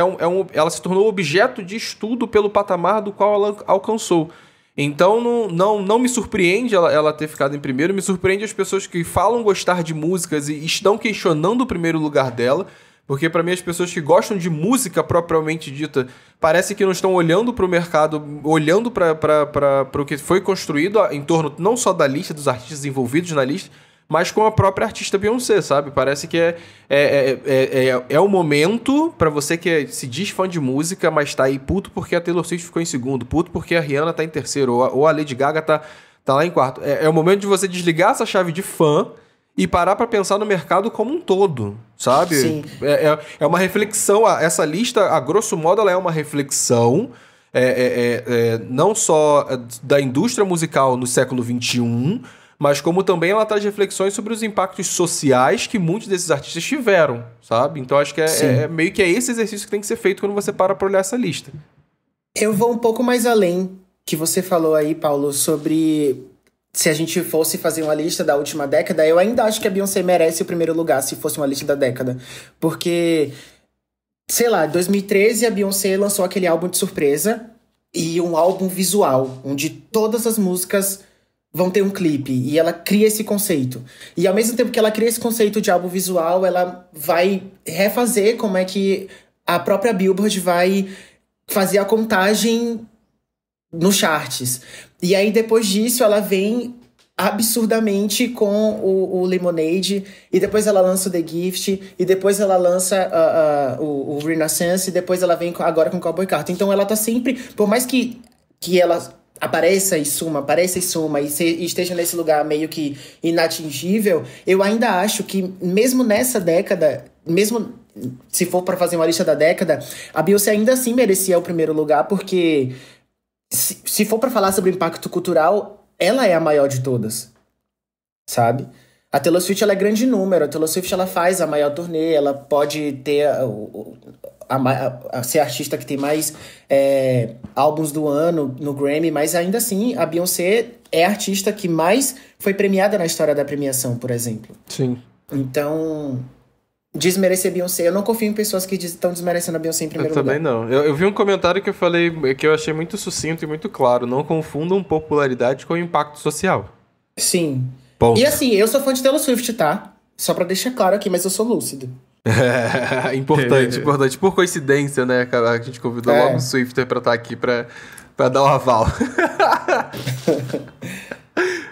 ela se tornou objeto de estudo pelo patamar do qual ela alcançou. Então, não me surpreende ela ter ficado em primeiro, me surpreende as pessoas que falam gostar de músicas e estão questionando o primeiro lugar dela. Porque para mim as pessoas que gostam de música propriamente dita parece que não estão olhando para o mercado, olhando para o que foi construído em torno não só da lista dos artistas envolvidos na lista, mas com a própria artista Beyoncé, sabe? Parece que é o momento para você que se diz fã de música, mas tá aí puto porque a Taylor Swift ficou em segundo, puto porque a Rihanna tá em terceiro, ou a Lady Gaga tá lá em quarto. É o momento de você desligar essa chave de fã e parar pra pensar no mercado como um todo, sabe? Sim. É uma reflexão, essa lista, a grosso modo, ela é uma reflexão não só da indústria musical no século XXI, mas como também ela traz reflexões sobre os impactos sociais que muitos desses artistas tiveram, sabe? Então acho que meio que esse exercício que tem que ser feito quando você para pra olhar essa lista. Eu vou um pouco mais além que você falou aí, Paulo, sobre... Se a gente fosse fazer uma lista da última década, eu ainda acho que a Beyoncé merece o primeiro lugar se fosse uma lista da década. Porque, sei lá, em 2013 a Beyoncé lançou aquele álbum de surpresa e um álbum visual, onde todas as músicas vão ter um clipe. E ela cria esse conceito. E ao mesmo tempo que ela cria esse conceito de álbum visual, ela vai refazer como é que a própria Billboard vai fazer a contagem nos charts. E aí, depois disso, ela vem absurdamente com o Lemonade, e depois ela lança o The Gift, e depois ela lança o Renaissance, e depois ela vem agora com o Cowboy Carter. Então ela tá sempre... Por mais que ela apareça e suma, e esteja nesse lugar meio que inatingível, eu ainda acho que mesmo nessa década, mesmo se for pra fazer uma lista da década, a Beyoncé ainda assim merecia o primeiro lugar, porque... Se for pra falar sobre impacto cultural, ela é a maior de todas, sabe? A Taylor Swift, ela é grande número. A Taylor Swift, ela faz a maior turnê, ela pode ter ser a artista que tem mais álbuns do ano no Grammy, mas ainda assim, a Beyoncé é a artista que mais foi premiada na história da premiação, por exemplo. Sim. Então... Desmerecer Beyoncé. Eu não confio em pessoas que estão desmerecendo a Beyoncé em primeiro lugar. Eu também não. Eu vi um comentário que eu falei, que eu achei muito sucinto e muito claro. Não confundam popularidade com impacto social. Sim. Ponto. E assim, eu sou fã de Taylor Swift, tá? Só pra deixar claro aqui, mas eu sou lúcido. Importante. Por coincidência, né? A gente convidou logo o Swifter pra estar aqui pra dar um aval.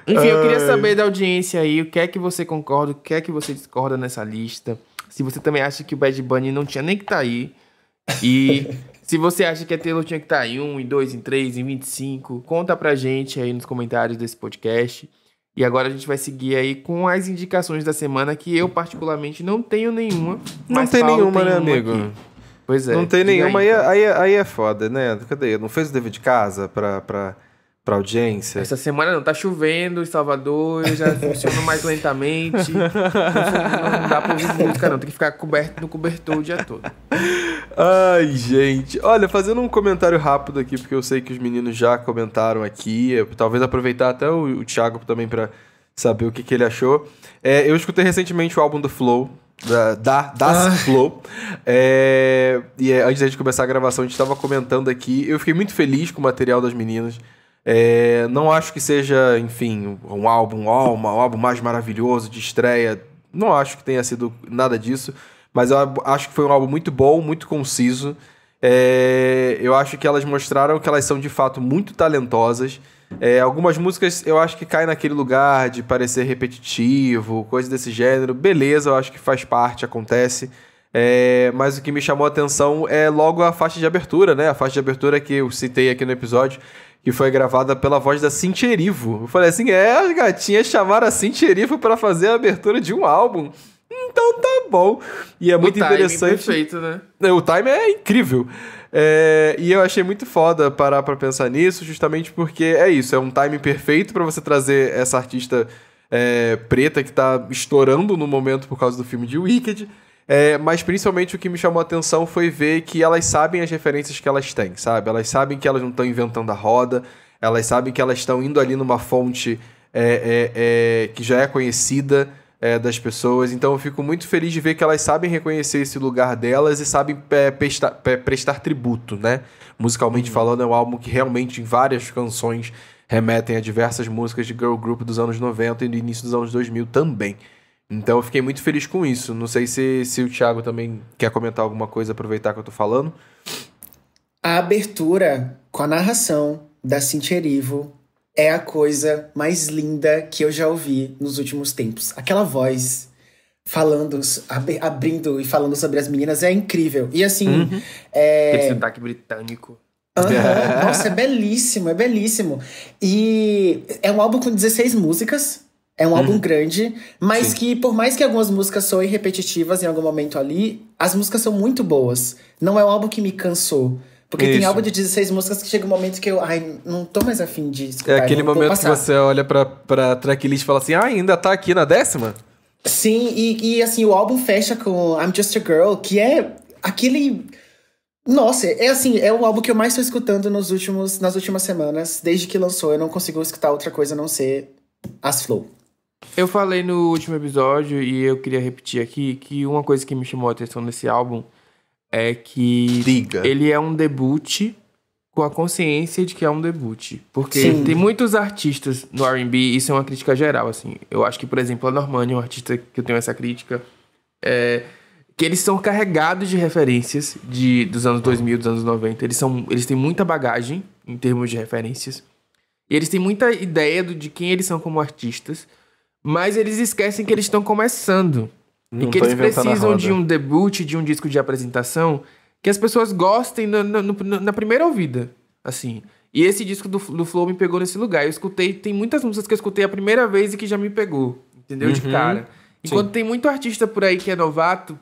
Enfim, eu queria saber da audiência aí, o que é que você concorda, o que é que você discorda nessa lista. Se você também acha que o Bad Bunny não tinha nem que estar aí. E se você acha que a Taylor tinha que estar em 1, em 2, em 3, em 25, conta pra gente aí nos comentários desse podcast. E agora a gente vai seguir aí com as indicações da semana, que eu particularmente não tenho nenhuma. Não tem nenhuma, né, amigo? Aqui. Pois é. Não tem nenhuma, aí é foda, né? Cadê? Não fez o dever de casa pra audiência? Essa semana não, tá chovendo em Salvador, eu já funciono mais lentamente. Não dá pra ouvir música não, tem que ficar coberto no cobertor o dia todo. Ai, gente. Olha, fazendo um comentário rápido aqui, porque eu sei que os meninos já comentaram aqui, talvez aproveitar até o Thiago também pra saber o que ele achou. Eu escutei recentemente o álbum do Flow, das Flow. Antes da gente começar a gravação, a gente tava comentando aqui. Eu fiquei muito feliz com o material das meninas. Não acho que seja, enfim, um álbum mais maravilhoso de estreia. Não acho que tenha sido nada disso. Mas eu acho que foi um álbum muito bom, muito conciso. Eu acho que elas mostraram que elas são, de fato, muito talentosas. Algumas músicas eu acho que caem naquele lugar de parecer repetitivo, coisa desse gênero. Beleza, eu acho que faz parte, acontece. Mas o que me chamou a atenção é logo a faixa de abertura, né? A faixa de abertura que eu citei aqui no episódio, que foi gravada pela voz da Cynthia Erivo. Eu falei assim, as gatinhas chamaram a Cynthia Erivo para fazer a abertura de um álbum. Então tá bom. E é muito interessante. O time perfeito, né? O time é incrível. E eu achei muito foda parar pra pensar nisso, justamente porque é isso, é um timing perfeito pra você trazer essa artista preta que tá estourando no momento por causa do filme de Wicked. Mas principalmente o que me chamou a atenção foi ver que elas sabem as referências que elas têm, sabe? Elas sabem que elas não estão inventando a roda, elas sabem que elas estão indo ali numa fonte que já é conhecida das pessoas. Então eu fico muito feliz de ver que elas sabem reconhecer esse lugar delas e sabem prestar tributo, né? Musicalmente falando, é um álbum que realmente em várias canções remetem a diversas músicas de girl group dos anos 90 e do início dos anos 2000 também. Então eu fiquei muito feliz com isso. Não sei se o Thiago também quer comentar alguma coisa, aproveitar que eu tô falando. A abertura com a narração da Cynthia Erivo é a coisa mais linda que eu já ouvi nos últimos tempos. Aquela voz falando, abrindo e falando sobre as meninas é incrível. E assim... Aquele sotaque britânico. Nossa, é belíssimo, é belíssimo. E é um álbum com 16 músicas. É um álbum grande, mas que por mais que algumas músicas soem repetitivas em algum momento ali, as músicas são muito boas. Não é um álbum que me cansou. Porque tem álbum de 16 músicas que chega um momento que eu não tô mais afim de escutar. É aquele momento que você olha pra tracklist e fala assim, ainda tá aqui na 10ª? Sim, e assim, o álbum fecha com I'm Just a Girl, que é aquele... Nossa, é o álbum que eu mais tô escutando nas últimas semanas. Desde que lançou, eu não consigo escutar outra coisa a não ser as Flow. Eu falei no último episódio, e eu queria repetir aqui, que uma coisa que me chamou a atenção nesse álbum é que ele é um debut com a consciência de que é um debut. Porque tem muitos artistas no R&B, isso é uma crítica geral, assim. Eu acho que, por exemplo, a Normani é um artista que eu tenho essa crítica, que eles são carregados de referências dos anos 2000, dos anos 90. Eles têm muita bagagem em termos de referências. E eles têm muita ideia de quem eles são como artistas, mas eles esquecem que eles estão começando. E que eles precisam de um debut, de um disco de apresentação, que as pessoas gostem na primeira ouvida, assim. E esse disco do Flow me pegou nesse lugar. Eu escutei, tem muitas músicas que eu escutei a primeira vez e que já me pegou, entendeu? De cara. Enquanto tem muito artista por aí que é novato,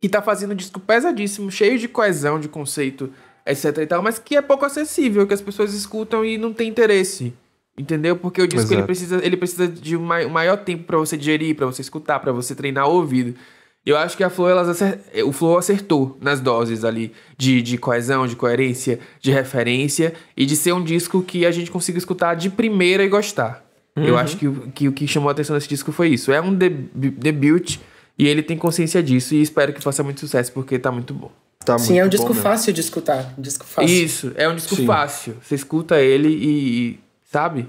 que tá fazendo um disco pesadíssimo, cheio de coesão, de conceito, etc e tal, mas que é pouco acessível, que as pessoas escutam e não tem interesse. Entendeu? Porque o disco ele precisa de um maior tempo pra você digerir, pra você escutar, pra você treinar o ouvido. Eu acho que a Flow, o Flow acertou nas doses ali de coesão, de coerência, de referência e de ser um disco que a gente consiga escutar de primeira e gostar. Eu acho que o que chamou a atenção nesse disco foi isso. É um debut e ele tem consciência disso e espero que faça muito sucesso porque tá muito bom. Sim, é um disco fácil de escutar. Um disco fácil. Isso, é um disco fácil. Você escuta ele e sabe?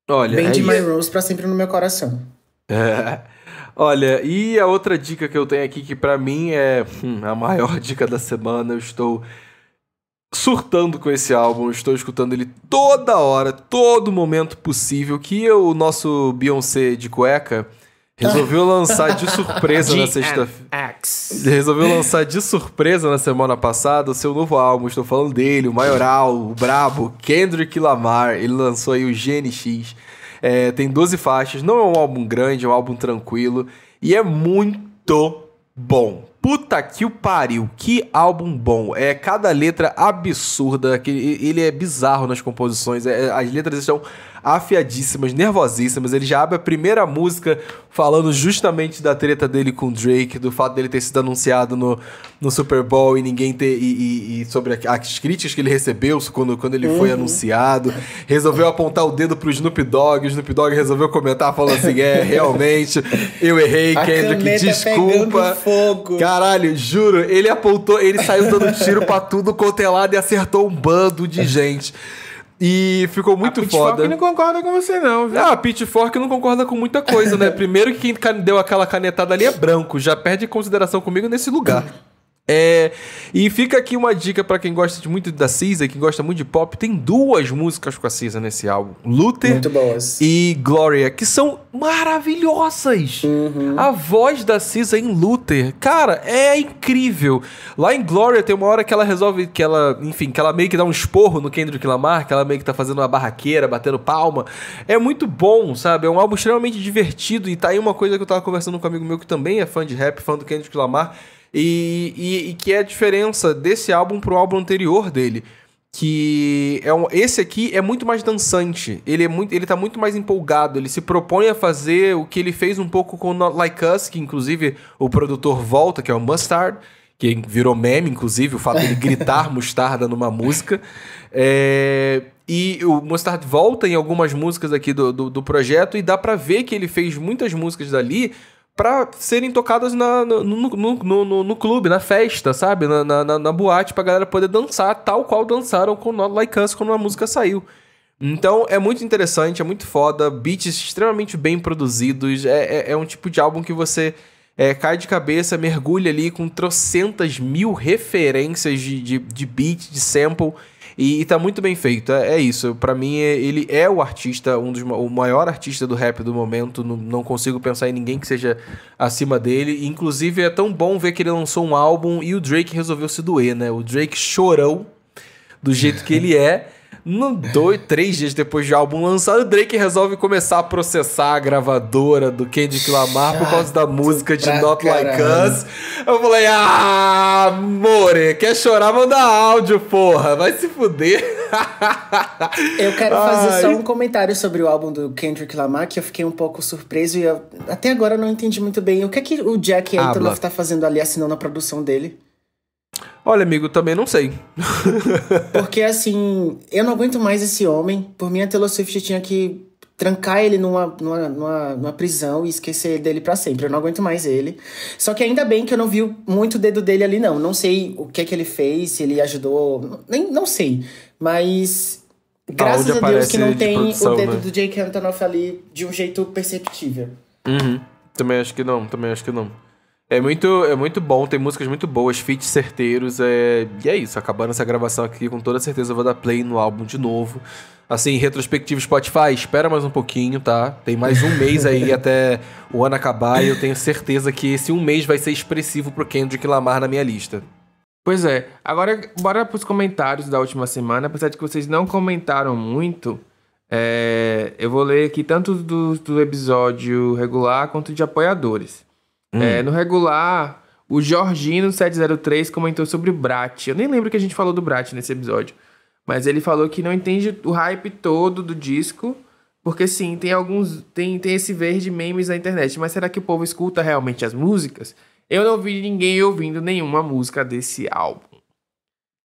Olha, Bend My Rose pra sempre no meu coração. Olha, e a outra dica que eu tenho aqui, que pra mim é a maior dica da semana, eu estou surtando com esse álbum, estou escutando ele toda hora, todo momento possível, que o nosso Beyoncé de cueca resolveu lançar de surpresa na sexta-feira. Resolveu lançar de surpresa na semana passada o seu novo álbum. Estou falando dele, o maioral, o brabo, Kendrick Lamar. Ele lançou aí o GNX. Tem 12 faixas, não é um álbum grande, é um álbum tranquilo. E é muito bom. Puta que o pariu, que álbum bom. Cada letra absurda, ele é bizarro nas composições, as letras estão afiadíssimas, nervosíssimas. Ele já abre a primeira música falando justamente da treta dele com o Drake, do fato dele ter sido anunciado no Super Bowl e ninguém ter... E sobre as críticas que ele recebeu quando ele foi anunciado. Resolveu apontar o dedo pro Snoop Dogg, o Snoop Dogg resolveu comentar, falando assim, realmente, eu errei, Kendrick, desculpa. Fogo. Caralho, juro, ele apontou, ele saiu dando tiro pra tudo quanto é lado e acertou um bando de gente. E ficou muito foda. A Pitchfork não concorda com você, não, viu? A Pitchfork não concorda com muita coisa, né? Primeiro que quem deu aquela canetada ali é branco, já perde consideração comigo nesse lugar. E fica aqui uma dica pra quem gosta muito da SZA, quem gosta muito de pop. Tem 2 músicas com a SZA nesse álbum, Luther muito boas. E Gloria, que são maravilhosas. A voz da SZA em Luther, cara, é incrível. Lá em Gloria tem uma hora que ela resolve que ela meio que dá um esporro no Kendrick Lamar, que ela meio que tá fazendo uma barraqueira, batendo palma. É muito bom, sabe? É um álbum extremamente divertido. E tá aí uma coisa que eu tava conversando com um amigo meu que também é fã de rap, fã do Kendrick Lamar, e que é a diferença desse álbum pro álbum anterior dele. Que esse aqui é muito mais dançante. Ele tá muito mais empolgado. Ele se propõe a fazer o que ele fez um pouco com Not Like Us, que inclusive o produtor volta, que é o Mustard, que virou meme, inclusive, o fato dele gritar mostarda numa música. E o Mustard volta em algumas músicas aqui do projeto, e dá pra ver que ele fez muitas músicas dali pra serem tocadas no clube, na festa, sabe? Na boate, pra galera poder dançar, tal qual dançaram com Not Like Us quando a música saiu. Então é muito interessante, é muito foda, beats extremamente bem produzidos, é um tipo de álbum que você cai de cabeça, mergulha ali com trocentas mil referências de beat, de sample, e tá muito bem feito. É isso, pra mim ele é o artista, o maior artista do rap do momento. Não consigo pensar em ninguém que seja acima dele. Inclusive é tão bom ver que ele lançou um álbum e o Drake resolveu se doer, né? O Drake chorou do jeito que ele é. 3 dias depois de álbum lançado, o Drake resolve começar a processar a gravadora do Kendrick Lamar por causa da música de Not Like Us. Eu falei, more, quer chorar, manda áudio, porra, vai se fuder. Eu quero fazer só um comentário sobre o álbum do Kendrick Lamar, que eu fiquei um pouco surpreso e até agora eu não entendi muito bem o que o Jack Antonoff tá fazendo ali, assinando a produção dele. Olha, amigo, também não sei. Porque, assim, eu não aguento mais esse homem. Por mim, a Taylor Swift tinha que trancar ele numa prisão e esquecer dele pra sempre. Eu não aguento mais ele. Só que ainda bem que eu não vi muito o dedo dele ali, não. Não sei o que ele fez, se ele ajudou... Não sei. Mas, graças a Deus que não tem produção, o dedo, né, do Jake Antonoff ali de um jeito perceptível. Também acho que não. É muito bom, tem músicas muito boas, feats certeiros, e é isso, acabando essa gravação aqui, com toda certeza eu vou dar play no álbum de novo. Assim, retrospectivo Spotify, espera mais um pouquinho, tá? Tem mais um mês aí até o ano acabar, e eu tenho certeza que esse um mês vai ser expressivo pro Kendrick Lamar na minha lista. Pois é, agora bora pros comentários da última semana, apesar de que vocês não comentaram muito, eu vou ler aqui tanto do episódio regular quanto de apoiadores. No regular, o Jorginho703 comentou sobre o Brat. Eu nem lembro que a gente falou do Brat nesse episódio. Mas ele falou que não entende o hype todo do disco. Porque sim, tem esse verde memes na internet. Mas será que o povo escuta realmente as músicas? Eu não vi ninguém ouvindo nenhuma música desse álbum.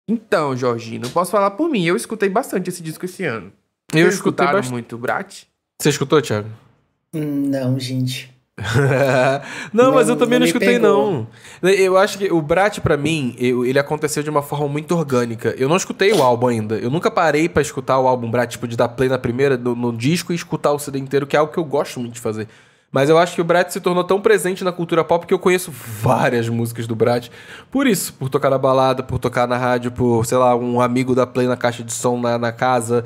Então, Jorginho, não posso falar por mim. Eu escutei bastante esse disco esse ano. Eu escutei muito o Brat. Você escutou, Thiago? Não, gente. Não, mas eu também não escutei, não. Eu acho que o Brat, pra mim, ele aconteceu de uma forma muito orgânica. Eu não escutei o álbum ainda. Eu nunca parei pra escutar o álbum Brat, tipo, de dar play na primeira, no disco, e escutar o CD inteiro, que é algo que eu gosto muito de fazer. Mas eu acho que o Brat se tornou tão presente na cultura pop que eu conheço várias músicas do Brat. Por isso, por tocar na balada, por tocar na rádio, por, sei lá, um amigo dar play na caixa de som na casa.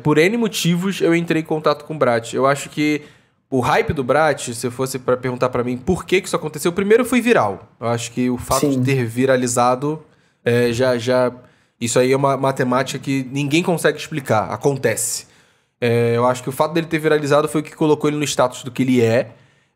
Por N motivos, eu entrei em contato com o Brat. Eu acho que o hype do Brat, se fosse pra perguntar pra mim por que isso aconteceu, primeiro foi viral. Eu acho que o fato de ter viralizado, isso aí é uma matemática que ninguém consegue explicar. Acontece. Eu acho que o fato dele ter viralizado foi o que colocou ele no status do que ele é.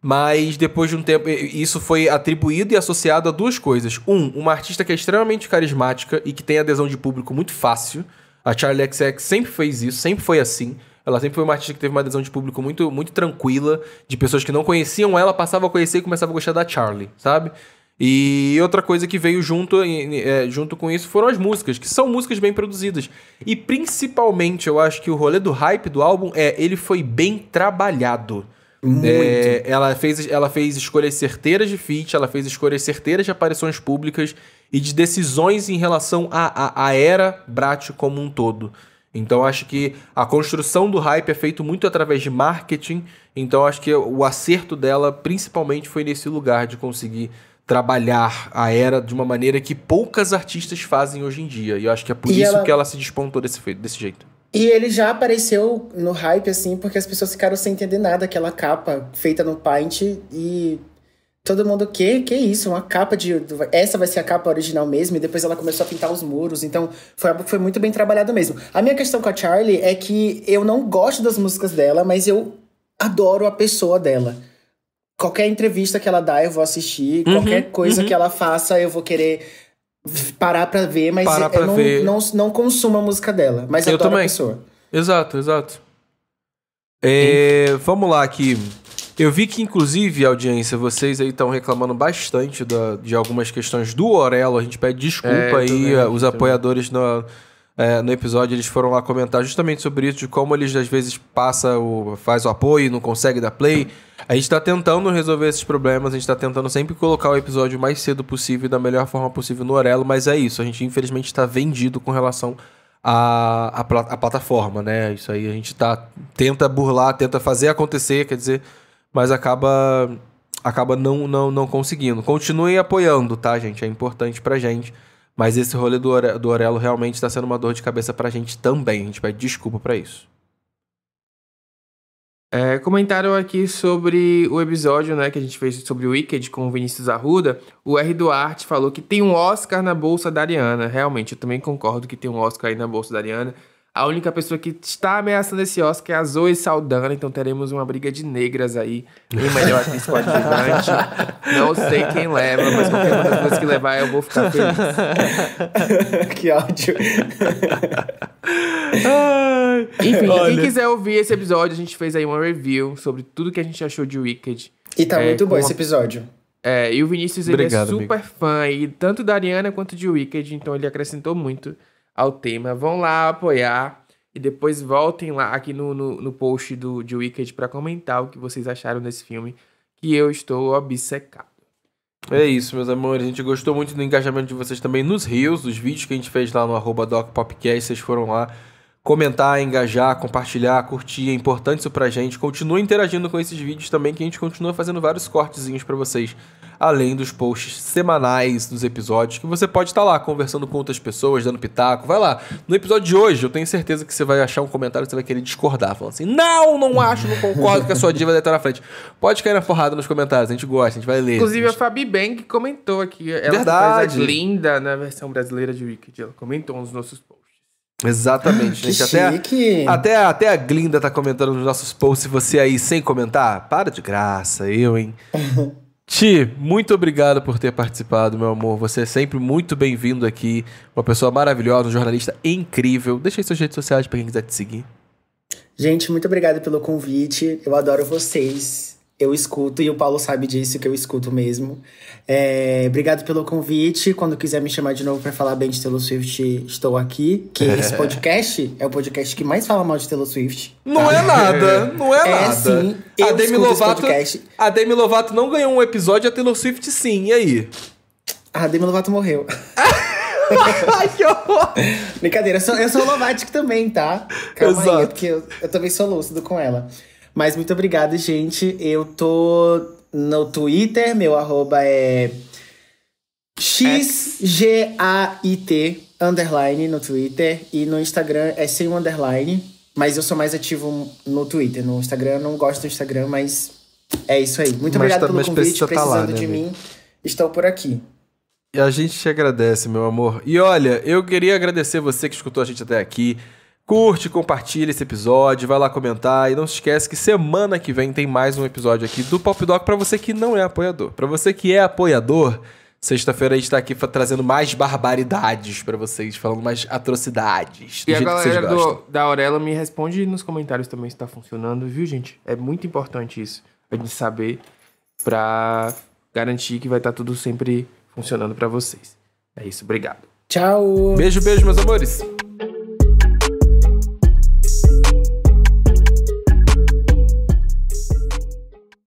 Mas depois de um tempo, isso foi atribuído e associado a duas coisas. Uma artista que é extremamente carismática e que tem adesão de público muito fácil. A Charli XCX sempre fez isso, sempre foi assim. Ela sempre foi uma artista que teve uma adesão de público muito, muito tranquila, de pessoas que não conheciam ela, passavam a conhecer e começavam a gostar da Charli, sabe? E outra coisa que veio junto com isso foram as músicas, que são músicas bem produzidas. E principalmente, eu acho que o rolê do hype do álbum ele foi bem trabalhado. Muito. Ela fez escolhas certeiras de feat, ela fez escolhas certeiras de aparições públicas e de decisões em relação à era Brat como um todo. Então acho que a construção do hype é feito muito através de marketing. Então acho que o acerto dela principalmente foi nesse lugar de conseguir trabalhar a era de uma maneira que poucas artistas fazem hoje em dia. E eu acho que é por isso que ela se despontou desse jeito. E ele já apareceu no hype, assim, porque as pessoas ficaram sem entender nada. Aquela capa feita no Paint e todo mundo, que isso? Uma capa essa vai ser a capa original mesmo? E depois ela começou a pintar os muros. Então, foi muito bem trabalhado mesmo. A minha questão com a Charli é que eu não gosto das músicas dela, mas eu adoro a pessoa dela. Qualquer entrevista que ela dá, eu vou assistir. Qualquer coisa que ela faça, eu vou querer parar pra ver, mas eu não consumo a música dela. Mas eu adoro também. A pessoa. Exato. Vamos lá aqui. Eu vi que, inclusive, audiência, vocês aí estão reclamando bastante de algumas questões do Orelo. A gente pede desculpa aí, os apoiadores no episódio, eles foram lá comentar justamente sobre isso, de como eles às vezes faz o apoio e não consegue dar play. A gente tá tentando resolver esses problemas, a gente tá tentando sempre colocar o episódio o mais cedo possível e da melhor forma possível no Orelo, mas é isso, a gente infelizmente tá vendido com relação à plataforma, né? Isso aí a gente tenta burlar, tenta fazer acontecer, quer dizer, mas acaba não conseguindo. Continuem apoiando, tá, gente? É importante pra gente. Mas esse rolê do Orelo realmente está sendo uma dor de cabeça pra gente também. A gente pede desculpa pra isso. Comentaram aqui sobre o episódio, né, que a gente fez sobre o Wicked com o Vinícius Arruda. O R. Duarte falou que tem um Oscar na bolsa da Ariana. Realmente, eu também concordo que tem um Oscar aí na bolsa da Ariana. A única pessoa que está ameaçando esse Oscar é a Zoe Saldana, então teremos uma briga de negras aí em melhor atriz coadjuvante. Não sei quem leva, mas qualquer uma das duas que levar eu vou ficar feliz. Que ódio. Enfim, quem quiser ouvir esse episódio, a gente fez aí uma review sobre tudo que a gente achou de Wicked. E tá muito bom esse episódio. E o Vinícius, Obrigado, ele é super fã aí, tanto da Ariana quanto de Wicked, então ele acrescentou muito ao tema. Vão lá apoiar e depois voltem lá aqui no post de Wicked pra comentar o que vocês acharam desse filme, que eu estou obcecado. É isso, meus amores. A gente gostou muito do engajamento de vocês também nos Reels, dos vídeos que a gente fez lá no @DocPopcast. Vocês foram lá comentar, engajar, compartilhar, curtir. É importante isso pra gente. Continue interagindo com esses vídeos também, que a gente continua fazendo vários cortezinhos pra vocês, além dos posts semanais dos episódios, que você pode estar lá conversando com outras pessoas, dando pitaco. Vai lá. No episódio de hoje, eu tenho certeza que você vai achar um comentário que você vai querer discordar, falando assim, não acho, não concordo que a sua diva deve estar na frente. Pode cair na porrada nos comentários, a gente gosta, a gente vai ler. Inclusive a Fabi Bang comentou aqui. Ela faz a Glinda na versão brasileira de Wicked. Ela comentou nos nossos posts. Exatamente, gente. Até a Glinda tá comentando nos nossos posts. Você aí sem comentar, para de graça, hein? Ti, muito obrigado por ter participado, meu amor. Você é sempre muito bem-vindo aqui. Uma pessoa maravilhosa, um jornalista incrível. Deixa aí suas redes sociais pra quem quiser te seguir. Gente, muito obrigado pelo convite. Eu adoro vocês. Eu escuto, e o Paulo sabe disso, que eu escuto mesmo. Obrigado pelo convite. Quando quiser me chamar de novo pra falar bem de Taylor Swift, estou aqui. Que esse podcast é o podcast que mais fala mal de Taylor Swift. Não é nada, não é nada. Sim, a Demi Lovato não ganhou um episódio, a Taylor Swift sim, e aí? A Demi Lovato morreu. Ai, que horror! Brincadeira, eu sou Lovatic também, tá? Calma aí, porque eu também sou lúcido com ela. Mas muito obrigado, gente. Eu tô no Twitter, meu @ é XGAIT _ no Twitter. E no Instagram é sem underline. Mas eu sou mais ativo no Twitter. No Instagram, eu não gosto do Instagram, mas é isso aí. Muito obrigado pelo convite, precisando de mim. Estou por aqui. E a gente te agradece, meu amor. E olha, eu queria agradecer você que escutou a gente até aqui. Curte, compartilha esse episódio, vai lá comentar e não se esquece que semana que vem tem mais um episódio aqui do Pop Doc pra você que não é apoiador. Pra você que é apoiador, sexta-feira a gente tá aqui trazendo mais barbaridades pra vocês, falando mais atrocidades. E a galera da Aurelo me responde nos comentários também se tá funcionando, viu, gente? É muito importante isso, a gente saber pra garantir que vai estar tudo sempre funcionando pra vocês. É isso, obrigado. Tchau! Beijo, meus amores!